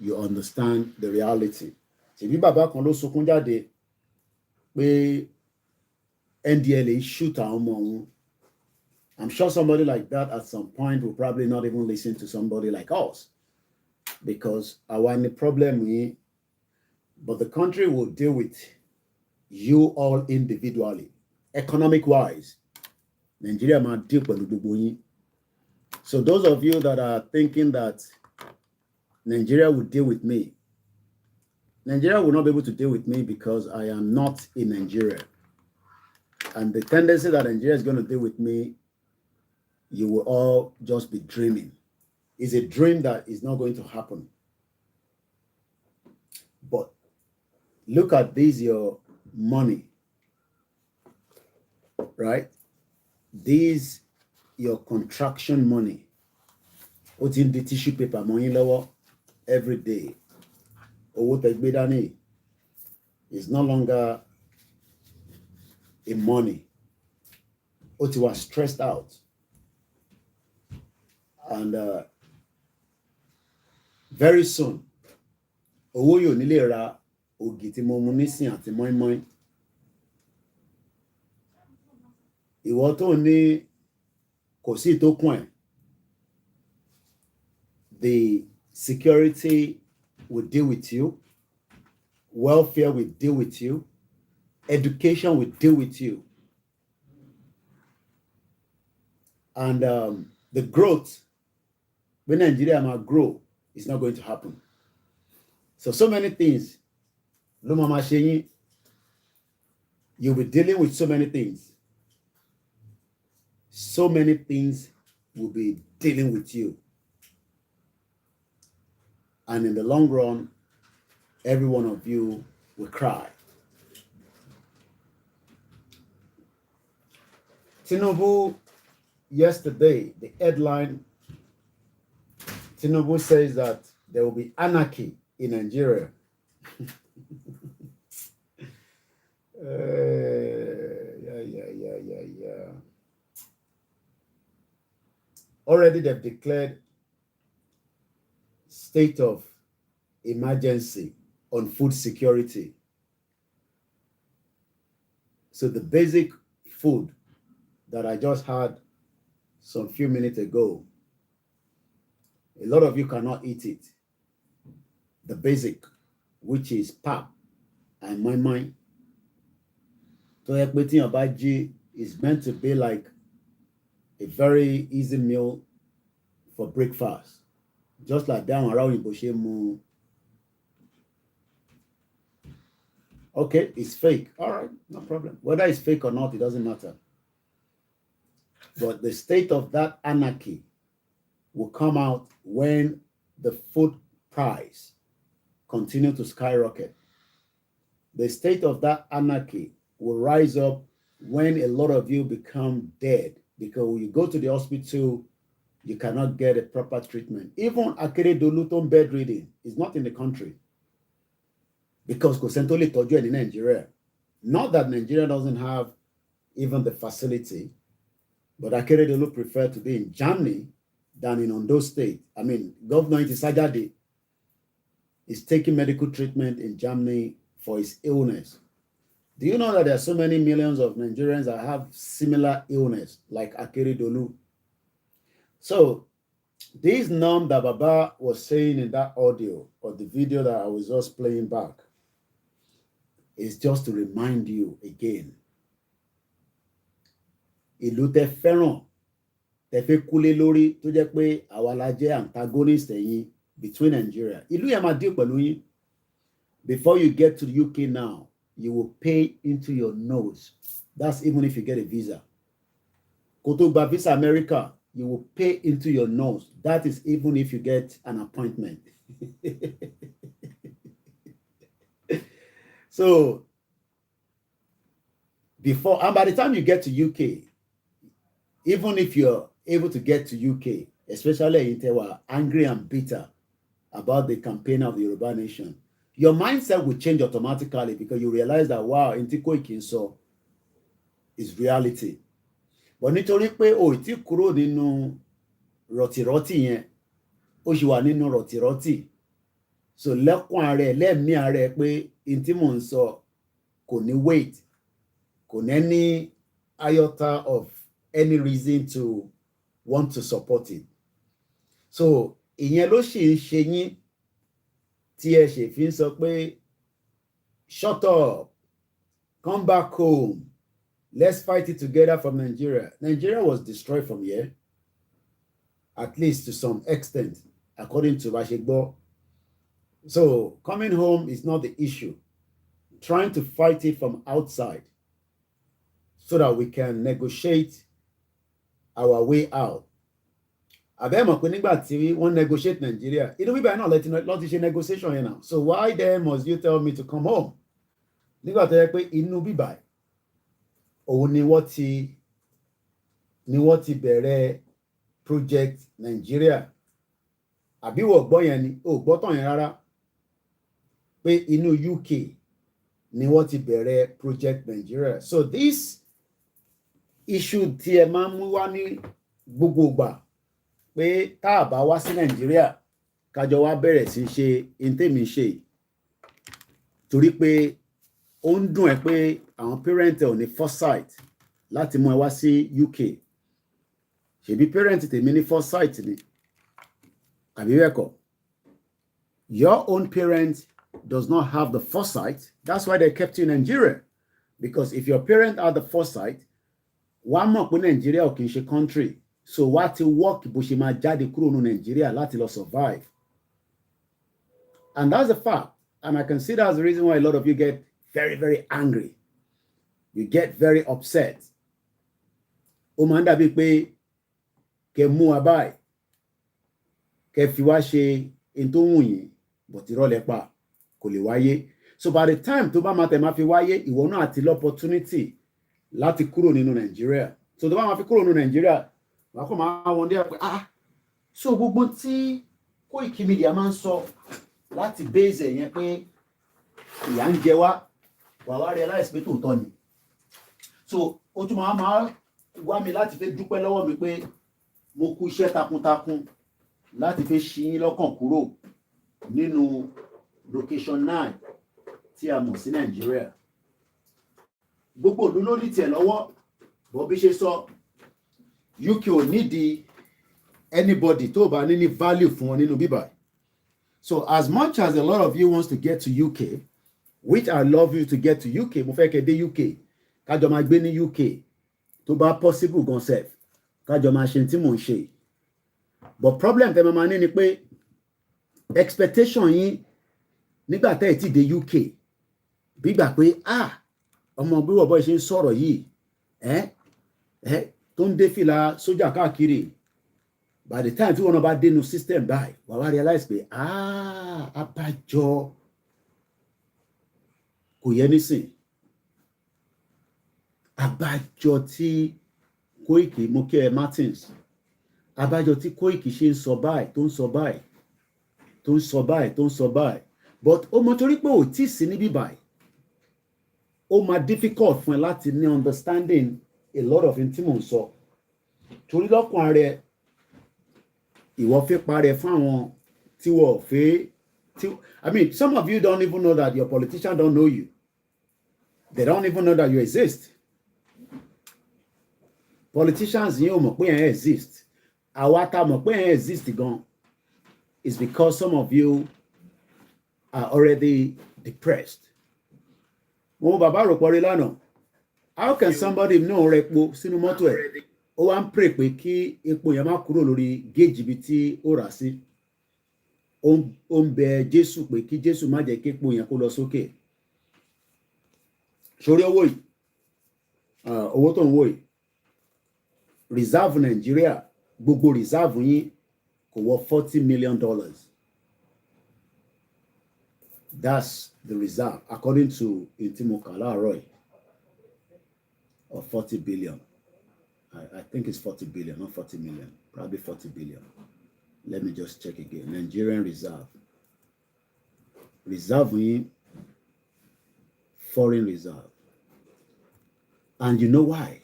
you understand the reality. Ṣebí bàbá kan ló sunkún jáde pé NDLEA shoot àwọn ọmọ òun. I'm sure somebody like that at some point will probably not even listen to somebody like us because àwa ni problem yìí, but the country will deal with you all individually, economic wise. Nigeria máa deal pẹ̀lú gbogbo yín. So those of you that are thinking that Nigeria will deal with me, Nigeria will not be able to deal with me because I am not in Nigeria. And the tendency that Nigeria is going to deal with me, you will all just be dreaming. It's a dream that is not going to happen. But look at this, your money, right? These, your contraction money. What's in the tissue paper, money lower every day. Owó tẹ́ gbé dání is no longer a money. Ó ti wà stressed out. And very soon, owó yóò nílé ra ògì tí mo mu nísìn àti mọ́ínmọ́ín. Ìwọ tó ní kò sí tó kún ẹ̀, the security will deal with you, welfare will deal with you, education will deal with you. And the growth, when Nigeria might grow, is not going to happen. So many things. You'll be dealing with so many things. So many things will be dealing with you. And in the long run, every one of you will cry. Tinubu, yesterday, the headline, Tinubu says that there will be anarchy in Nigeria. Yeah. Already they've declared state of emergency on food security. So the basic food that I just had some few minutes ago, a lot of you cannot eat it. The basic, which is pap and my so Banji is meant to be like a very easy meal for breakfast. Just like down around in Boshemu. Okay, it's fake. All right, no problem. Whether it's fake or not, it doesn't matter. But the state of that anarchy will come out when the food price continue to skyrocket. The state of that anarchy will rise up when a lot of you become dead, because when you go to the hospital, you cannot get a proper treatment. Even Akintoye bedridden is not in the country because Kosentoli told you in Nigeria. Not that Nigeria doesn't have even the facility, but Akintoye preferred to be in Germany than in Ondo State. I mean, Governor Intisajade is taking medical treatment in Germany for his illness. Do you know that there are so many millions of Nigerians that have similar illness like Akintoye? So this norm that Baba was saying in that audio or the video that I was just playing back is just to remind you again. Ìlú tẹ́ fẹ́ràn tẹ́ fẹ́ kúlé lórí tó jẹ́ pé àwa la jẹ́ antagonist ẹ̀yin between Nigeria. Ìlú yẹn máa deal pẹ̀lú yín. Before you get to the UK now, you will pay into your nose. That's even if you get a visa. Kó tó gba visa America, you will pay into your nose. That is even if you get an appointment. So, before, and by the time you get to UK, even if you're able to get to UK, especially if they were angry and bitter about the campaign of the Yoruba nation, your mindset will change automatically because you realize that, wow, Koikimedia is reality. But nítorí pé o ti kúrò nínú rọ̀tìrọ̀tì yẹn, ó ṣì wà nínú rọ̀tìrọ̀tì. So lẹ́kùn ààrẹ, lẹ́mí ààrẹ pé in tí mò ń sọ kò ní weight, kò ní any iota of any reason to want to support it. So ìyẹn ló ṣì ń ṣe yín tí ẹ ṣe fi ń sọ pé shut up, come back home. Let's fight it together from Nigeria. Nigeria was destroyed from here, at least to some extent, according to Bashegbo. So coming home is not the issue. Trying to fight it from outside so that we can negotiate our way out. Abẹ́mọ̀ pé nígbà tí wọ́n negotiate Nigeria, inú bíbá náà lọ́ti ṣe negotiation yẹn now. So why then must you tell me to come home? Nígbà tó yẹ pé inú bíbá òun ni wọ́n ti bẹ̀rẹ̀ project Nigeria. Àbí wọ́n gbọ́ yẹn ni, ó gbọ́ tán yẹn rárá. Pé inú UK ni wọ́n ti bẹ̀rẹ̀ project Nigeria. So this issue tí ẹ máa ń mú wá ní gbogbo ìgbà pé tá a bá wá sí Nigeria kájọ wá bẹ̀rẹ̀ sí ṣe intemi ṣe torí pé ó ń dùn ẹ́ pé àwọn parent ò ní foresight láti mú ẹ wá sí UK. Ṣebí parent tèmi ní foresight ni. Abireko, your own parents does not have the foresight. That's why they kept you in Nigeria. Because if your parents had the foresight, one more in Nigeria or Kinshe country. So what to work Bushima Jadi Kuru Nigeria, Latilo survive. And that's a fact. And I can see that's the reason why a lot of you get very, very angry. You get very upset. Omanda Bikpe ke mu abai ke fi wá ṣe in tó wù yín but irọ́ lẹ pa kò lè wáyé. So by the time tó bá máa tẹ̀ máa fi wáyé, ìwọ náà àti l'opportunity láti kúrò nínú Nàìjíríà. So tó bá máa fi kúrò nínú Nàìjíríà, wàá kọ́ máa wọ́n dé pé so gbogbo tí Koikimedia máa ń sọ láti base yẹn pé ìyà ń jẹ wá, wàá wá realize pé tòótọ́ ni. So ó tún máa wá mi láti fẹ́ dúpẹ́ lọ́wọ́ mi pé mo kú iṣẹ́ takuntakun láti fẹ́ ṣí yín lọ́kàn kúrò nínú location 9 tí a mọ̀ sí Nàìjíríà. Gbogbo ìlú ló ní tiẹ̀ lọ́wọ́, bó bí ṣe sọ UK ò nídìí anybody tó bá ní value fún wọn nínú bíbá. So as much as a lot of you wants to get to UK, which I love you to get to UK, mo fẹ́ kẹ́ dé UK, kájọ máa gbé ní UK tó bá possible gan sef, kájọ máa ṣe tí mò ń ṣe. But problem tẹ́ máa ní ni pé expectation yín nígbà tẹ́ ẹ̀ tí dé UK bígbà pé ọmọ bí wọ́n ṣe ń sọ̀rọ̀ yìí tó ń dé fìlà sójà káàkiri, by the time tí wọ́n náà bá dénú system báyìí wà wá realize pé abájọ kò yẹ nísìn, abájọ tí Koiki Moke Martins, abájọ tí Koiki ṣe ń sọ báyìí tó ń sọ báyìí tó ń sọ báyìí tó ń sọ báyìí, but ó mọ torí pé ò tí sí níbí báyìí ó máa difficult fún ẹ láti ní understanding a lot of tí mò ń sọ. Torí lọ́kàn rẹ ìwọ fẹ́ parẹ́ fún àwọn tí wọ́n fẹ́ tí, I mean, some of you don't even know that your politicians don't know you. They don't even know that you exist. Politicians yìí ò mọ̀ pé ẹ̀ exist. Àwa tá mọ̀ pé ẹ̀ exist gan is because some of you are already depressed. Mo bàbá rò pọ̀rí lánàá. How can somebody know rẹ̀ epo sínú mọ́tò ẹ̀? Ó wá ń pray pé kí epo yẹn má kúrò lórí gauge ibi tí ó rà sí. Ó ń bẹ Jésù pé kí Jésù má jẹ́ kí epo yẹn kó lọ sókè. Sórí owó yìí, owó tó ń wò yìí, reserve Nigeria, gbogbo reserve yín kò wọ $40 million. That's the reserve according to Intimo Kalaroy, of 40 billion. I think it's 40 billion, not 40 million, probably 40 billion. Let me just check again. Nigerian reserve. Reserve in foreign reserve. And you know why?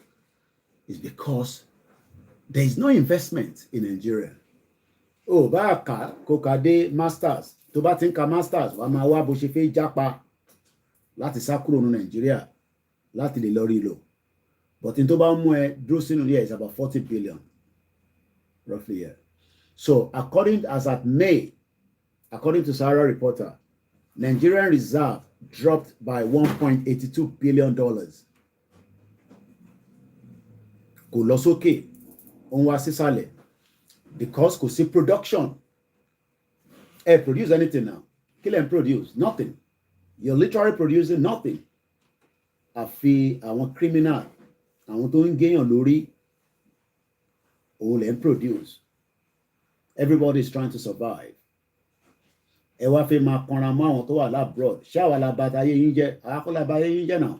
It's because there is no investment in Nigeria. Oh, Baka, Kokade, Masters. To bá ti ń ka Masters, wà máa wá bó ṣe fẹ́ jápa láti sá kúrò ní Nigeria, láti lè lọ rí lò. But in tó bá mú ẹ dúró sínú here is about 40 billion, roughly here. So according to Sahara Reporter, Nigerian reserve dropped by $1.82 billion. Kò lọ sókè, ó ń wá sísàlẹ̀, because kò sí production. Produce anything now? Kill and produce nothing. You're literally producing nothing. Àfi àwọn criminal, àwọn tó ń gèèyàn lórí, òun lè ń produce. Everybody is trying to survive. Ẹ wá fẹ́ máa kanra mọ́ àwọn tó wà labroad. Ṣáwa la bà táyé yín jẹ́, àkọ́ la bà ayé yín jẹ́ náà.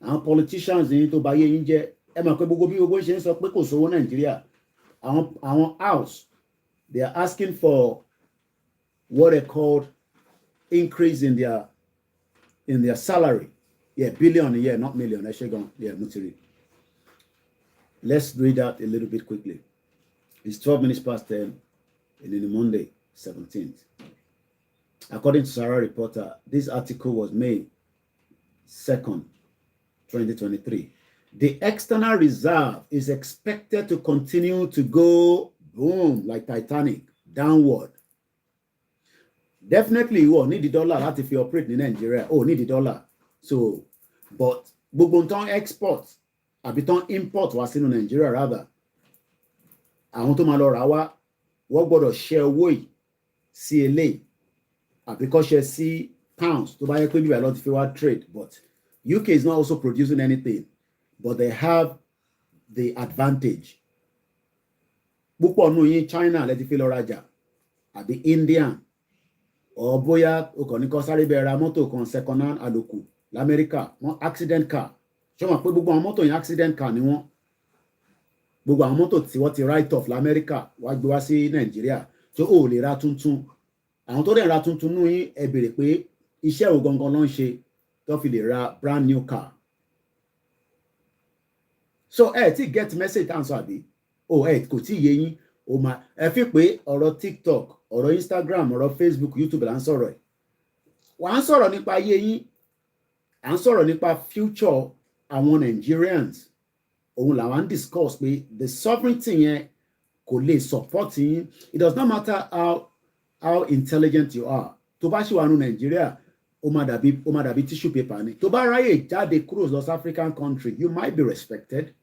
Àwọn politicians yín tó bà ayé yín jẹ́. Ẹ mọ̀ pé gbogbo bí gbogbo ṣe ń sọ pé kò sówó Nàìjíríà. Àwọn house, they are asking for what they called increase in their salary. Yeah, billion a year, not million. Yeah, mutiri. Let's read that a little bit quickly. It's 12 minutes past 10 in the Monday, 17th. According to Sahara Reporter, this article was May 2nd, 2023. The external reserve is expected to continue to go boom, like Titanic, downward. Definitely you will need the dollar láti fi operate ní Nigeria. Oh, need the dollar. So, but gbogbo nǹkan export àbí tán import wá sínú Nigeria rather. Àwọn tó máa lọ rà wá, wọ́n gbọ́dọ̀ ṣe owó yìí sí eléyìí àbí kó ṣe sí pounds tó bá yẹ pé bíbá lọ ti fi wá trade. But UK is not also producing anything, but they have the advantage. Púpọ̀ nù yín China lẹ ti fi lọ rajà àbí Indian or bóyá o kàn ní kó sáré bẹ̀rẹ̀ ra mọ́tò kan second hand àlòkù l'Amẹ́ríkà wọ́n accident car. Ṣé wọ́n pé gbogbo àwọn mọ́tò yẹn accident car ni wọ́n? Gbogbo àwọn mọ́tò tí wọ́n ti write off l'Amẹ́ríkà wá gbé wá sí Nàìjíríà tó ò lè ra tuntun. Àwọn tó dẹ̀ ra tuntun nù yín ẹ béèrè pé iṣẹ́ wo gangan ló ń ṣe tó fi lè ra brand new car. So ti get message answer àbí? Kò tí yé yín. Ẹ fi pé ọ̀rọ̀ TikTok, ọ̀rọ̀ Instagram, ọ̀rọ̀ Facebook, YouTube là ń sọ̀rọ̀ ẹ̀. Wà á ń sọ̀rọ̀ nípa ayé yín. À ń sọ̀rọ̀ nípa future àwọn Nigerians. Òun làwa ń discuss pé the sovereignty yẹn kò lè support yín. It does not matter how intelligent you are. Tó bá ṣì wà nù Nigeria, ó máa dàbí tissue paper ni. Tó bá ráyè jáde kúrò lọ sí African country, you might be respected.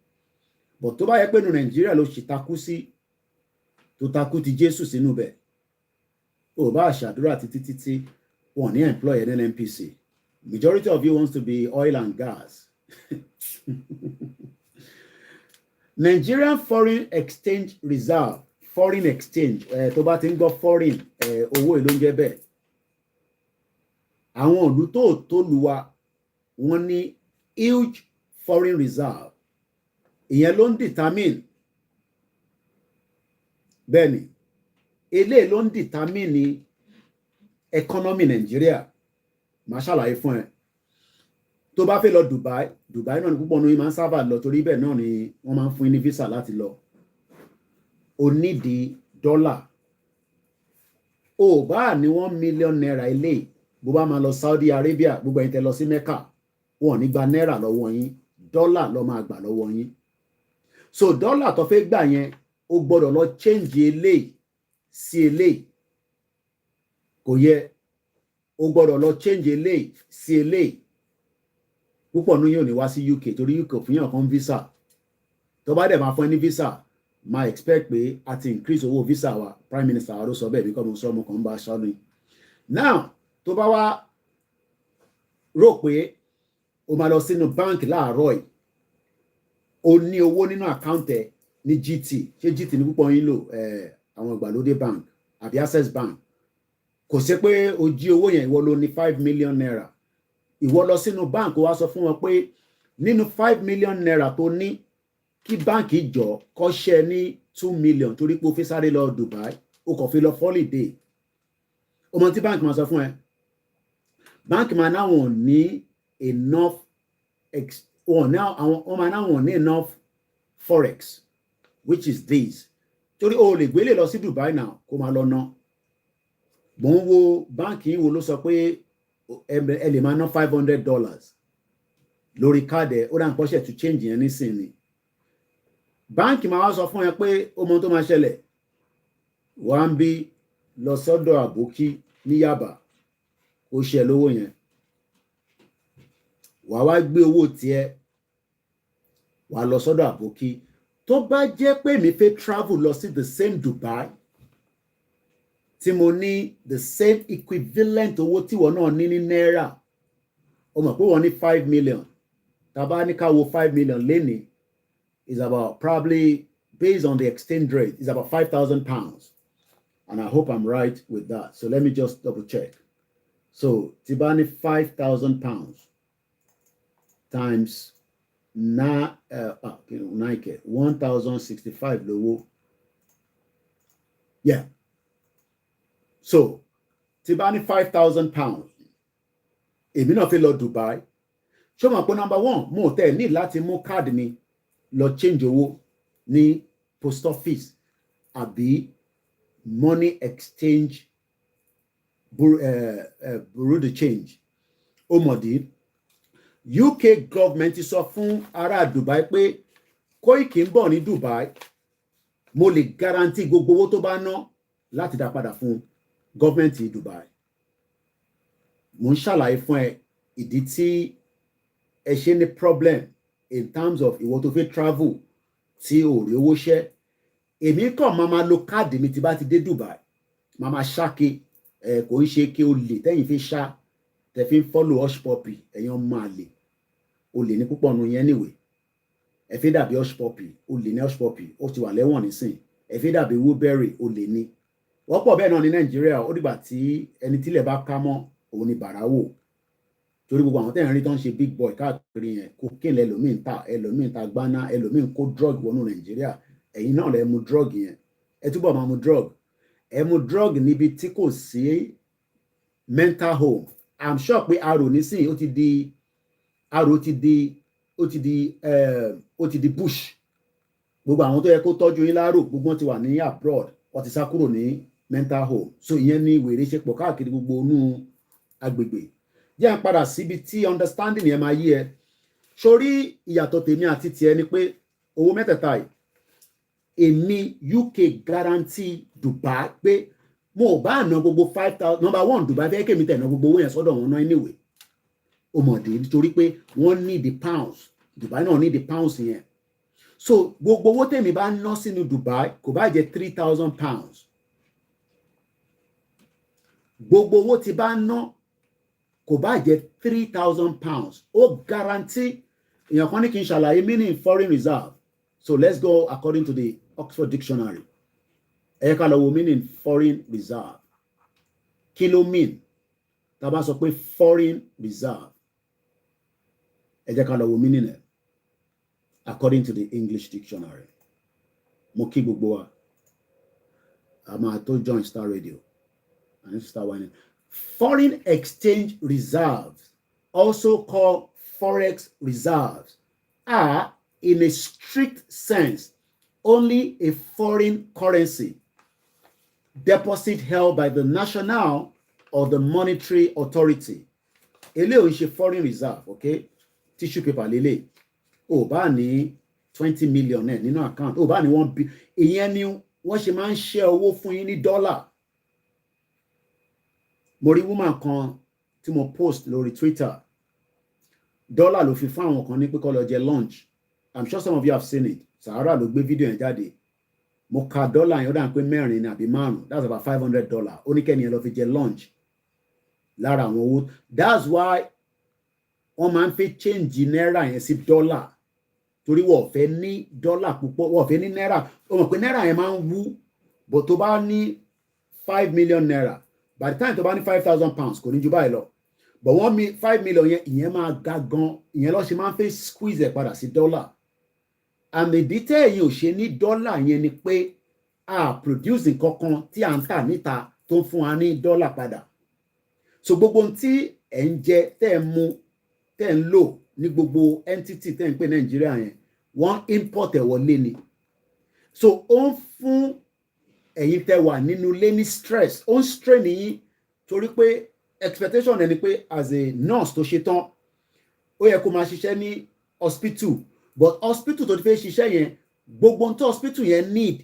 But tó bá yẹ pé nù Nigeria ló ṣì takú sí, tó takú ti Jésù sínú bẹ̀. Ó bá ṣàdúrà títí wọ́n ní employ ní NNPC. Majority of you wants to be oil and gas. Nigerian foreign exchange reserve, foreign exchange, tó bá ti ń gbọ́ foreign, owó èlò ń jẹ́ bẹ́ẹ̀. Àwọn ìlú tó lù wá, wọ́n ní huge foreign reserve. Ìyẹn ló ń determine. Bẹ́ẹ̀ni, eléyìí ló ń determine economy Nigeria. Màá ṣàlàyé fún ẹ. Tó bá fẹ́ lọ Dubai náà ni púpọ̀ ní máa ń sábà lọ torí bẹ́ẹ̀ náà ni wọ́n máa ń fún ní visa láti lọ. O nídìí dọ́là. O bá ní $1 million eléyìí bó bá máa lọ Saudi Arabia, gbogbo ẹ̀yin tẹ́ lọ sí Mecca, wọn ò ní gba náírà lọ́wọ́ yín, dọ́là ló máa gbà lọ́wọ́ yín. So dọ́là tó fẹ́ gbà yẹn o gbọ́dọ̀ lọ change eléyìí sí eléyìí. Kò yẹ o gbọ́dọ̀ lọ change eléyìí sí eléyìí. Púpọ̀ nínú yóò ní wá sí UK torí UK fún yàn kan visa. Tó bá dẹ̀ máa fún ẹ ní visa, máa expect pé a ti increase owó visa wa. Prime Minister wa ló sọ bẹ́ẹ̀ bí kò mo sọ ọmọ kan bá aṣọ ni. Now tó bá wá rò pé o máa lọ sínú bank láàárọ̀ yìí, o ní owó nínú account ẹ ní GT. Ṣé GT ní púpọ̀ yín lò àwọn ìgbàlódé bank àbí Access Bank? Kò sí pé o jí owó yẹn ìwọ ló ní $5 million. Ìwọ lọ sínú bank wá sọ fún wọn pé nínú $5 million tó ní kí báǹkì jọ kó ṣe ní $2 million torí pé o fi sáré lọ Dubai, o kò fi lọ holiday. O mọ tí báǹkì máa sọ fún ẹ? Báǹkì máa náwọn ní enough enough forex, which is this. Torí o lè gbélé lọ sí Dubai now kó máa lọ ná. Mo ń wo báǹkì wo ló sọ pé ẹ lè máa ná $500 lórí káàdì ẹ, ó dá nǹkan ṣe to change yẹn nísìnyí. Báǹkì máa wá sọ fún ẹ pé ó mọ tó máa ṣẹlẹ̀. Wà ń bí lọ sọ́dọ̀ àbókí ní Yaba, ó ṣe lówó yẹn. Wà wá gbé owó tiẹ̀, wà lọ sọ́dọ̀ àbókí. Tó bá jẹ́ pé mi fẹ́ travel lọ sí the same Dubai, tí mo ní the same equivalent owó tí wọ́n náà ní ní náírà, o mọ̀ pé wọ́n ní $5 million. Tàbá ní ká wo $5 million lénìí is about probably based on the exchange rate is about £5,000. And I hope I'm right with that. So let me just double check. So tí bá ní £5,000 times 1,065 lówó. Yeah. So tí bá ní £5,000, èmi náà fẹ́ lọ Dubai. Ṣé o mọ̀ pé number one, mo tẹ̀ ní láti mú káàdì mi lọ change owó ní post office àbí money exchange bureau de change. Ó mọ̀ dí. UK government ti sọ fún ará Dubai pé Koiki ń bọ̀ ní Dubai, mo lè guarantee gbogbo owó tó bá ná láti dá padà fún gọ́ọ̀mẹ̀ntì Dubai. Mo ń ṣàlàyé fún ẹ ìdí tí ẹ ṣe ní problem in terms of ìwọ tó fẹ́ travel tí ò rí owó ṣẹ́. Èmi kàn máa lo káàdì mi tí bá ti dé Dubai, máa ṣáke kò ń ṣe kí o lè tẹ́yìn fi ṣá tẹ́ fi ń follow hush puppy ẹ̀yàn máa lè o lè ní púpọ̀ nù yẹn níwèé ẹ fi dàbí hush puppy o lè ní hush puppy ó ti wà lẹ́wọ̀n nísìn ẹ fi dàbí Woolberry o lè ní wọ́pọ̀ bẹ́ẹ̀ náà ní Nàìjíríà ó dìgbà tí ẹni tílẹ̀ bá ká mọ́ òun ni bàráwò torí gbogbo àwọn tẹ́yìn rí tó ń ṣe big boy káàkiri yẹn cocaine ẹlòmíín ta gbaná ẹlòmíín kó drug wọnú Nàìjíríà ẹ̀yin náà lẹ mu drug yẹn ẹ túbọ̀ máa mu drug ẹ mu drug níbi tí kò sí mental home. I'm sure pé arò nísìnyí ó ti di bush gbogbo àwọn tó yẹ kó tọ́jú yín láàrò gbogbo wọn ti wà ní abroad wọ́n ti sá kúrò ní mental home so ìyẹn ni wèrè ṣe pọ̀ káàkiri gbogbo inú agbègbè jẹ́ ń padà síbi tí understanding yẹn máa yí ẹ sórí ìyàtọ̀ tèmi àti tiẹ̀ ni pé owó mẹ́tẹ̀ẹ̀ta yìí èmi UK guarantee Dubai pé mo ò bá ná gbogbo 5,000 number one Dubai fẹ́ kémi tẹ̀ ná gbogbo owó yẹn sọ́dọ̀ wọn náà anyway ó mọ̀ dé nítorí pé wọ́n need the pounds Dubai náà need the pounds yẹn so gbogbo owó tèmi bá ná sínú Dubai kò bá jẹ́ 3,000 pounds gbogbo owó tí bá ná kò bá jẹ́ 3,000 pounds ó guarantee èèyàn kan ní kí n ṣàlàyé meaning foreign reserve so let's go according to the Oxford Dictionary ẹ ká lọ wo meaning foreign reserve kí ló mean tá bá sọ pé foreign reserve ẹ jẹ́ ká lọ wo meaning ẹ̀ according to the English Dictionary mo kí gbogbo wa a máa tó join Star Radio and Star Wine. Foreign exchange reserves, also called forex reserves, are in a strict sense only a foreign currency deposit held by the national or the monetary authority. Eléyìí ò ń ṣe foreign reserve, okay? Tissue paper lélẹ̀. Ó bá ní 20 million nínú account. Ó bá ní 1 billion. Ìyẹn ni wọ́n ṣe máa ń ṣe owó fún yín ní dọ́là. Mo rí woman kan tí mo post lórí Twitter. Dọ́là ló fi fún àwọn kan ní pé kó lọ jẹ lunch. I'm sure some of you have seen it. Sahara ló gbé fídíò yẹn jáde. Mo ka dọ́là yẹn ó dà pé 4 ní àbí 5. That's about $500. Ó ní kẹ́ni yẹn lọ fi jẹ lunch. Lára àwọn owó. That's why wọ́n máa ń fi change náírà yẹn sí dọ́là. Torí wọ́n fẹ́ ní dọ́là púpọ̀, wọ́n fẹ́ ní náírà. Ó mọ̀ pé náírà yẹn máa ń wú. But tó bá ní 5 million naira. By the time tó bá ní 5,000 pounds kò ní ju báyìí lọ. But 5 million yẹn ìyẹn máa ga gan. Ìyẹn ló ṣe máa ń fi squeeze ẹ̀ padà sí dọ́là. And the detail yìí ò ṣe ní dọ́là yẹn ni pé produce nǹkan tí à ń tà níta tó ń fún wa ní dọ́là padà. So gbogbo ohun tí ẹ̀ ń jẹ tẹ́ ẹ̀ mu tẹ́ ẹ̀ ń lò ní gbogbo entity tẹ́ ẹ̀ ń pè Nàìjíríà yẹn wọ́n import ẹ̀ wọlé ni. So ó ń fún ẹ̀yin tẹ́ wà nínú ilé ní stress ó ń strain yín torí pé expectation ẹni pé as a nurse tó ṣe tán ó yẹ kó máa ṣiṣẹ́ ní hospital but hospital tó ti fẹ́ ṣiṣẹ́ yẹn gbogbo ohun tó hospital yẹn need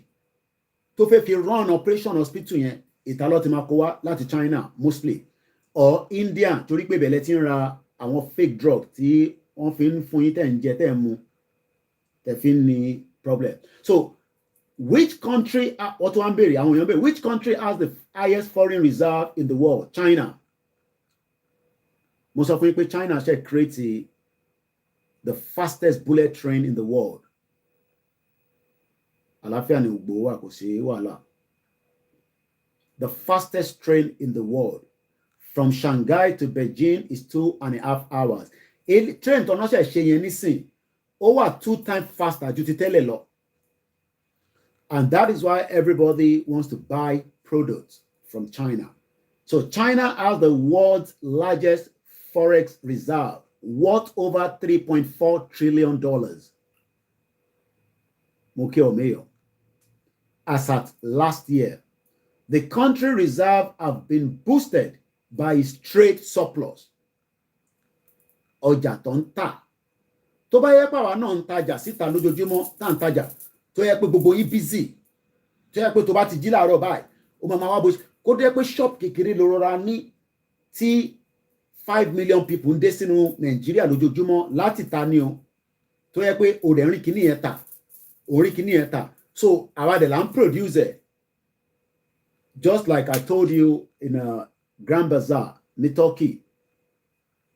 tó fẹ́ fi run operation hospital yẹn ìtàlọ́ ti máa kó wá láti China mostly or India torí pé bẹ̀lẹ̀ ti ń ra àwọn fake drug tí wọ́n fi ń fún yín tẹ̀ ń jẹ tẹ̀ ń mu tẹ̀ fi ń ní problem. So which country what one berry àwọn èèyàn bẹ̀rẹ̀ which country has the highest foreign reserve in the world? China. Mo sọ fún yín pé China ṣe create the fastest bullet train in the world. Àlàáfíà ni ògbó wà kò sí wàhálà. The fastest train in the world from Shanghai to Beijing is 2.5 hours. Train tó náà ṣe yẹn nísìn ó wà 2 times faster ju ti tẹ́lẹ̀ lọ. And that is why everybody wants to buy products from China. So China has the world's largest forex reserve, worth over $3.4 trillion. As at last year, the country reserve have been boosted by its trade surplus. Ọjà tó ń tà. Tó bá yẹ pé àwa náà ń tajà síta lójoojúmọ́ tá ń tajà. Tó yẹ pé gbogbo yín busy tó yẹ pé tó bá ti jí láàárọ̀ báyìí ó máa wá bó kó dé pé shop kékeré ló rọra ní tí 5 million people ń dé sínú Nàìjíríà lójoojúmọ́ láti ta ni o tó yẹ pé òdẹ̀ ń rí kíní yẹn tà orí kíní yẹn tà so àwa dẹ̀ là ń produce ẹ̀ just like I told you in a Grand Bazaar ní Turkey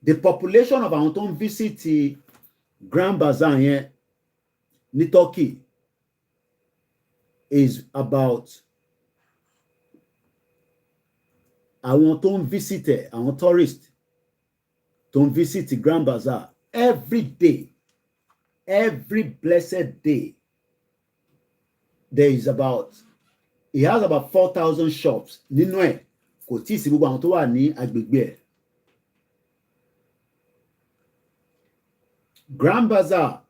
the population of àwọn tó ń visit Grand Bazaar yẹn ní Turkey is about àwọn tó ń visit ẹ̀ àwọn tourist tó ń visit Grand Bazaar every day every blessed day there is about he has about 4,000 shops nínú ẹ̀ kò tí ì sí gbogbo àwọn tó wà ní agbègbè ẹ̀. Grand Bazaar,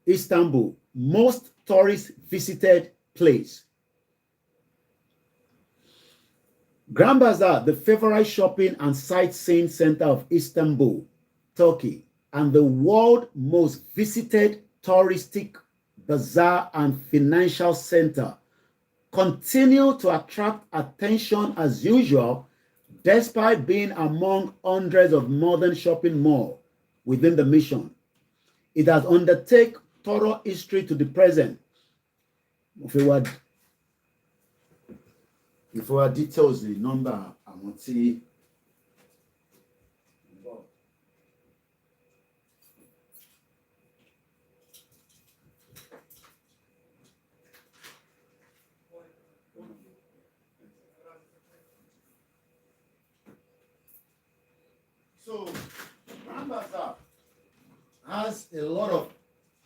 Istanbul, most tourist visited place. Grand Bazaar, the favorite shopping and sightseeing center of Istanbul, Turkey, and the world most visited touristic bazaar and financial center, continue to attract attention as usual, despite being among hundreds of modern shopping malls within the mission. It has undertaken thorough history to the present. If we were details, the number I want to see. So, Grand Bazaar has a lot of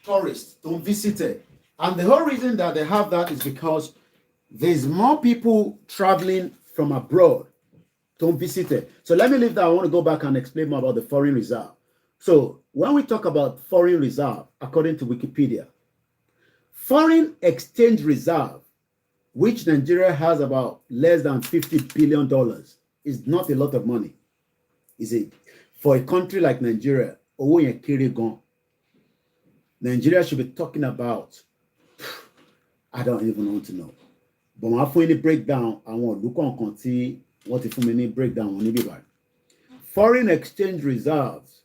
tourists to visit it. And the whole reason that they have that is because there's more people traveling from abroad to visit it. So let me leave that. I want to go back and explain more about the foreign reserve. So when we talk about foreign reserve, according to Wikipedia, foreign exchange reserve, which Nigeria has about less than $50 billion, is not a lot of money, is it? For a country like Nigeria, Nigeria should be talking about, I don't even want to know. But my phone breakdown, I want to look on conti what if many breakdown on it. Foreign exchange reserves,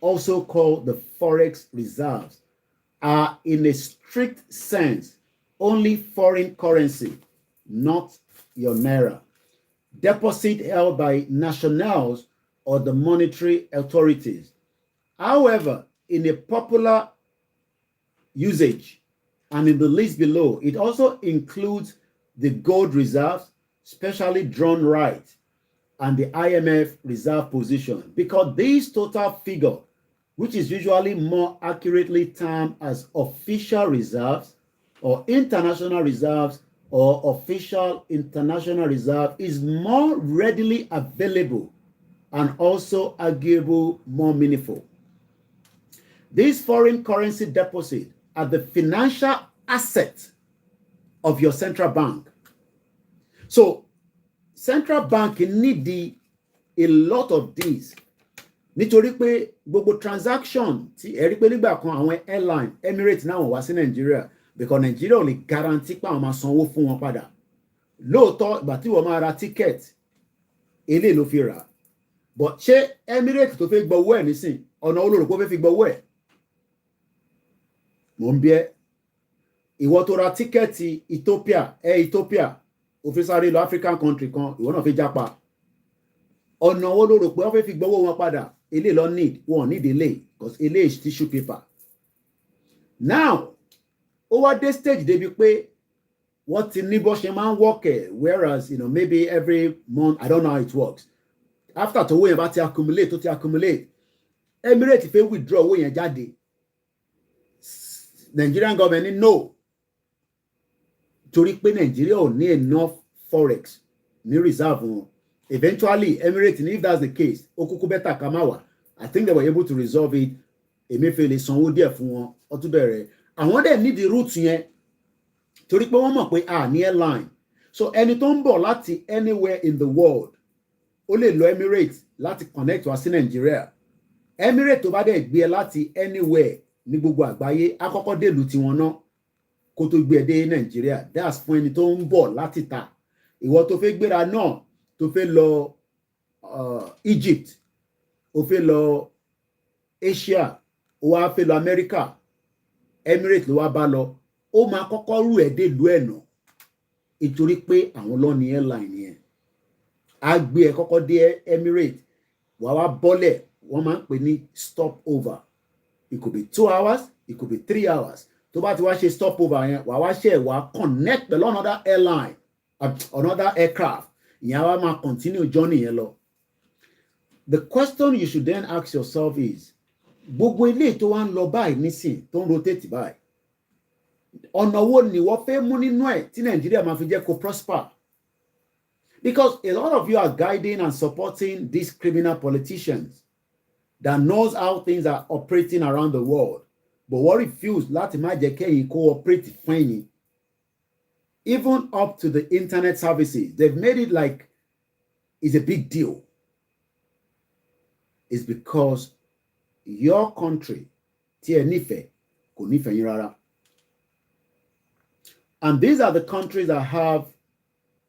also called the forex reserves, are in a strict sense only foreign currency, not your naira. Deposit held by nationals or the monetary authorities. However, in a popular usage and in the list below, it also includes the gold reserves, specially drawn right, and the IMF reserve position, because this total figure, which is usually more accurately termed as official reserves or international reserves or official international reserve, is more readily available and also arguable more meaningful. This foreign currency deposit are the financial asset of your central bank. So central bank need a lot of these. Nítorí pé gbogbo transaction tí ẹ rí pé nígbà kan àwọn airline Emirates náà wá sí Nigeria, because Nigeria ò lè guarantee pé àwọn máa sanwó fún wọn padà. Lóòótọ́ ìgbà tí wọ́n máa ra ticket eléyìí ló fi rà. But ṣé Emirates tó fẹ́ gbowó ẹ̀ nísìn ọ̀nà olóró kó fẹ́ fi gbowó ẹ̀? Mo ń bí ẹ ìwọ tó ra tíkẹ́ẹ̀tì Ethiopia ó fi sáré lọ African country kan ìwọ náà fi jápa ọ̀nà owó ló rò pé wọ́n fẹ́ fi gbowó wọn padà eléyìí lọ need eléyìí because eléyìí is tissue paper. Now ó wá dé stage débi pé wọ́n ti ní bó ṣe máa ń work ẹ̀ whereas maybe every month I don't know how it works. After tó owó yẹn bá ti accumulate Emirates fẹ́ withdraw owó yẹn jáde. Nigerian government ní no torí pé Nigeria ò ní enough forex ní reserve wọn. Eventually Emirates, if that's the case, okuku beta kamawa. I think they were able to resolve it. Emefiele sanwó díẹ̀ fún wọn ó tún bẹ̀rẹ̀. Àwọn dẹ̀ need the route yẹn torí pé wọ́n mọ̀ pé ní airline. So ẹni tó ń bọ̀ láti anywhere in the world ó lè lọ Emirates láti connect wá sí Nigeria. Emirates tó bá dẹ̀ gbé ẹ láti anywhere ní gbogbo àgbáyé àkọ́kọ́ dèlú tiwọn náà kó tó gbé ẹ dé Nigeria. That's fún ẹni tó ń bọ̀ láti ta. ìwọ tó fẹ́ gbéra náà tó fẹ́ lọ Egypt ó fẹ́ lọ Asia ó wá fẹ́ lọ America Emirates ló wá bá lọ ó máa kọ́kọ́ rú ẹ̀ dé ìlú ẹ̀ náà ìtorí pé àwọn ló ní airline yẹn á gbé ẹ kọ́kọ́ dé Emirates wàá wá bọ́lẹ̀ wọ́n máa ń pè ní stop over it could be 2 hours it could be 3 hours tó bá ti wá ṣe stop over yẹn wàá wá ṣe wàá connect pẹ̀lú another airline another aircraft ìyẹn wá máa continue journey yẹn lọ. The question you should then ask yourself is gbogbo ilé tó wá ń lọ báyìí nísìn tó ń rotate báyìí ọ̀nà wo ni wọ́n fẹ́ mú nínú ẹ̀ tí Nàìjíríà máa fi jẹ́ kó prosper? Because a lot of you are guiding and supporting these criminal politicians that knows how things are operating around the world, but what refuse láti má jẹ́ kẹ́yìn cooperate fine. Even up to the internet services, they've made it like it's a big deal. It's because your country, tí ẹ nífẹ̀ẹ́, kò nífẹ̀ẹ́ yín rárá. And these are the countries that have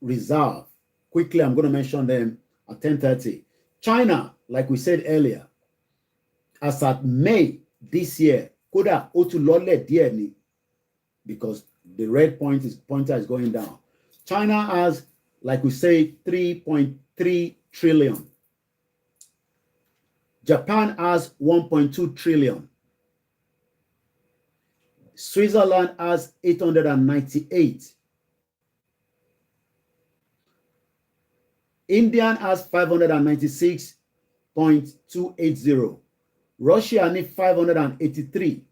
reserve. Quickly, I'm going to mention them at 10:30. China, like we said earlier, as at May this year, kódà ó tún lọlẹ̀ díẹ̀ ni, because the red pointer is going down. China has, like we say, 3.3 trillion. Japan has 1.2 trillion. Switzerland has 898. India has 596.280. Russia needs 583.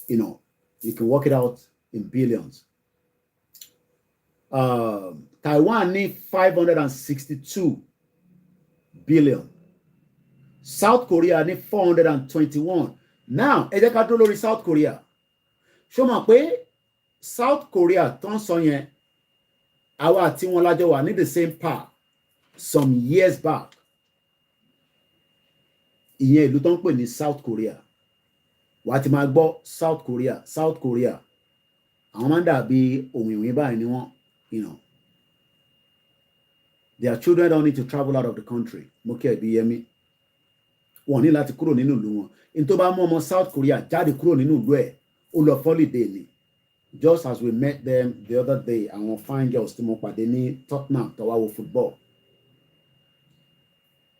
You know, you can work it out in billions. Taiwan needs 562 billion. South Korea needs 421. Now, ẹ jẹ́ ká dúró lórí South Korea. Ṣó mọ̀ pé South Korea tó ń sọ yẹn, àwa àti wọn lájọ wà ní the same park some years back. Ìyẹn ìlú tó ń pè ní South Korea. Wà á ti máa gbọ́ South Korea, South Korea. Àwọn máa ń dàbí òwìnwí báyìí ni wọ́n, you know. Their children don't need to travel out of the country. Mo kí ẹ bí Yẹmí. Wọ́n ní láti kúrò nínú ìlú wọn. In tó bá mú ọmọ South Korea jáde kúrò nínú ìlú ẹ̀, ó lọ holiday ni. Just as we met them the other day, àwọn fine girls tí mo pàdé ní Tottenham tó wá wo football.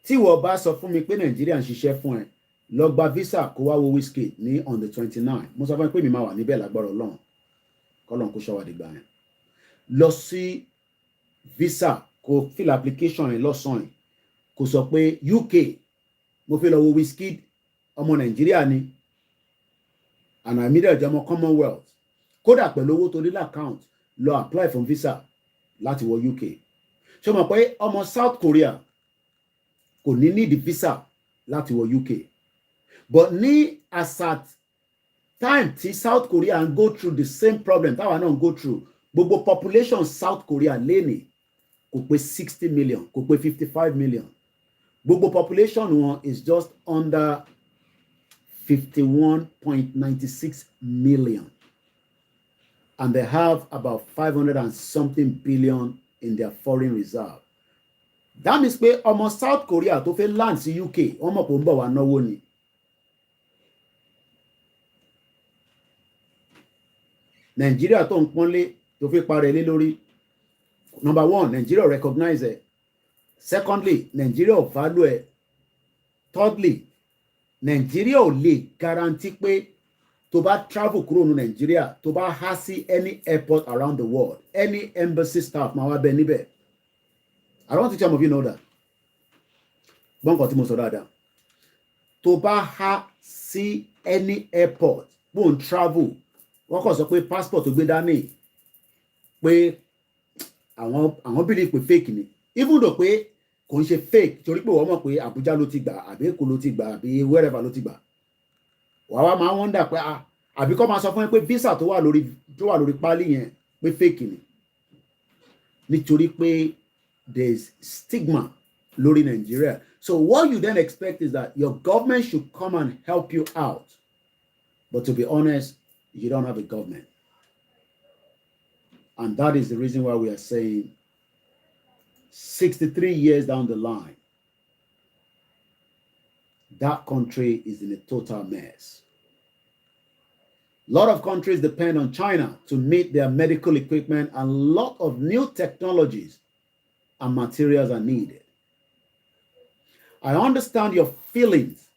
Tí wọ́n bá sọ fún mi pé Nàìjíríà ń ṣiṣẹ́ fún ẹ, lọ gba visa kó wá wo Wizkid ní on the 29. Mo sọ fún ẹ pé mi máa wà níbẹ̀ lágbára Ọlọ́run. Kọ́lọ́n kó ṣọ́wá dìgbà yẹn. Lọ sí visa kó fill application yẹn lọ́sàn-án. Kó sọ pé UK mo fẹ́ lọ wo Wizkid ọmọ Nàìjíríà ni and I immediately ọmọ Commonwealth. Kódà pẹ̀lú owó tó ní l'account lọ apply for visa láti wọ UK. Ṣé mọ̀ pé ọmọ South Korea kò ní need visa láti wọ UK. But ní as at time tí South Korea ń go through the same problem táwa náà ń go through, gbogbo population South Korea lénìí kò pé 60 million, kò pé 55 million. Gbogbo population wọn is just under 51.96 million. And they have about 500 and something billion in their foreign reserve. That means pé ọmọ South Korea tó fẹ́ land sí UK, wọ́n mọ̀ pé ń bọ̀ wá náwó ni. Nigeria tó ń pọ́nlé tó fi parẹ́ lé lórí. Number one, Nigeria recognize it. Secondly, Nigeria value it. Thirdly, Nigeria ò lè guarantee pé tó bá travel kúrò ní Nigeria, tó bá há sí any airport around the world, any embassy staff máa wá bẹ níbẹ̀. I don't think some of you know that. Gbọ́n tí mo sọ dáadáa. Tó bá há sí any airport, bó ń travel, wọ́n kàn sọ pé passport tó gbé dání pé àwọn believe pé fake ni. Even though pé kò ń ṣe fake, torí pé wọ́n mọ̀ pé Abuja ló ti gbà, àbí Èkó ló ti gbà, àbí wherever ló ti gbà. Wàá máa wonder pé àbí kọ́ máa sọ fún ẹ pé visa tó wà lórí pálí yẹn pé fake ni. Nítorí pé there is stigma lórí Nigeria. So what you then expect is that your government should come and help you out. But to be honest, you don't have a government. And that is the reason why we are saying 63 years down the line, that country is in a total mess. A lot of countries depend on China to meet their medical equipment, and a lot of new technologies and materials are needed. I understand your feelings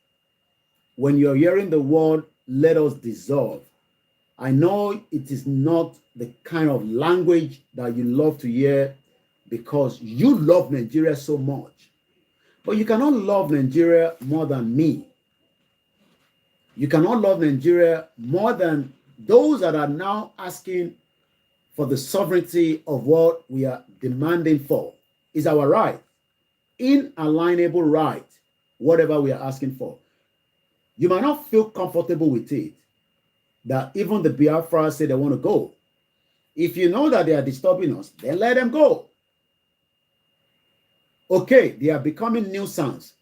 when you're hearing the word, let us dissolve. I know it is not the kind of language that you love to hear because you love Nigeria so much. But you cannot love Nigeria more than me. You cannot love Nigeria more than those that are now asking for the sovereignty of what we are demanding for. Is our right, inalienable right, whatever we are asking for. You might not feel comfortable with it, that even the Biafra say they want to go. If you know that they are disturbing us, then let them go. Okay, they are becoming nuisance.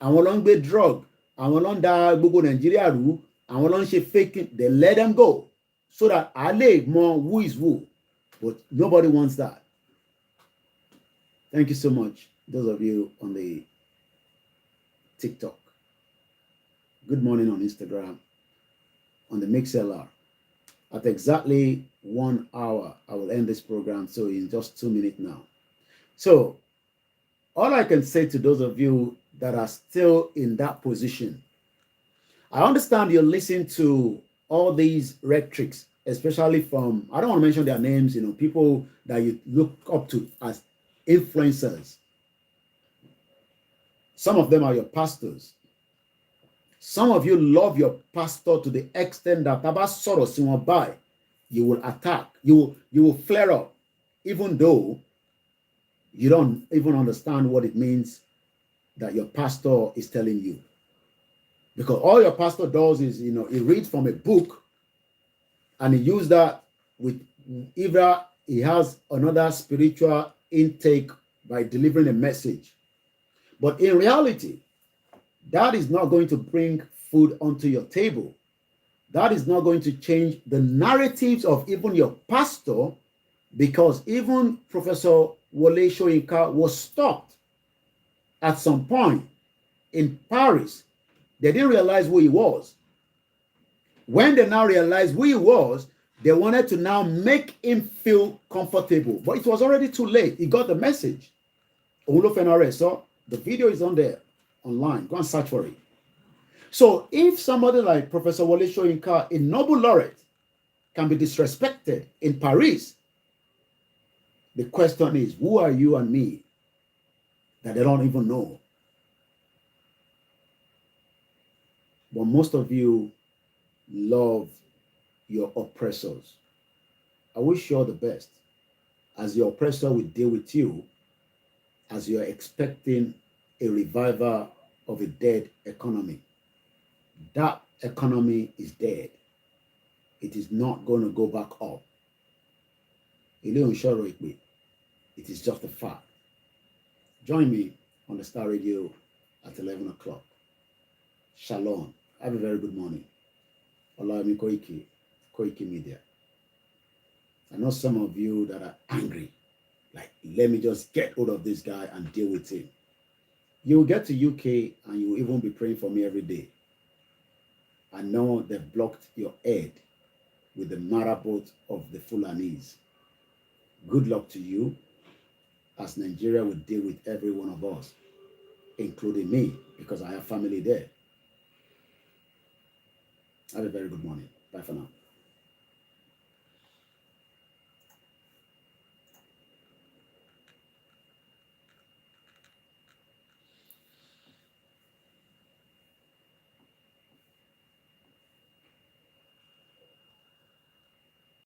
Àwọn ló ń gbé drug, àwọn ló ń da gbogbo Nigeria rú, àwọn ló ń ṣe faking, then let them go. So that a lè mọ who is who. But nobody wants that. Thank you so much, those of you on the TikTok. Good morning on Instagram, on the MixLR. At exactly 1 hour, I will end this program. So in just 2 minutes now. So all I can say to those of you that are still in that position, I understand you're listening to all these rhetorics, especially from, I don't want to mention their names, people that you look up to as influencers. Some of them are your pastors. Some of you love your pastor to the extent that you will attack, you will flare up, even though you don't even understand what it means that your pastor is telling you. Because all your pastor does is, he reads from a book and he uses that with either he has another spiritual intake by delivering a message. But in reality, that is not going to bring food onto your table. That is not going to change the narratives of even your pastor, because even Professor Wole Soyinka was stopped at some point in Paris. They didn't realize who he was. When they now realized who he was, they wanted to now make him feel comfortable. But it was already too late. He got the message. So the video is on there online. Go and search for it. So if somebody like Professor Wole Soyinka, a Nobel laureate, can be disrespected in Paris, the question is, who are you and me that they don't even know? But most of you love your oppressors. I wish you all the best, as your oppressor will deal with you as you're expecting a revival of a dead economy. That economy is dead. It is not going to go back up. It is just a fact. Join me on the Star Radio at 11 o'clock. Shalom. Have a very good morning. Olawumi Koikimedia. I know some of you that are angry. Like, let me just get hold of this guy and deal with him. You will get to UK and you will even be praying for me every day. I know they've blocked your head with the marabot of the Fulanese. Good luck to you, as Nigeria will deal with every one of us, including me, because I have family there. Have a very good morning. Bye for now.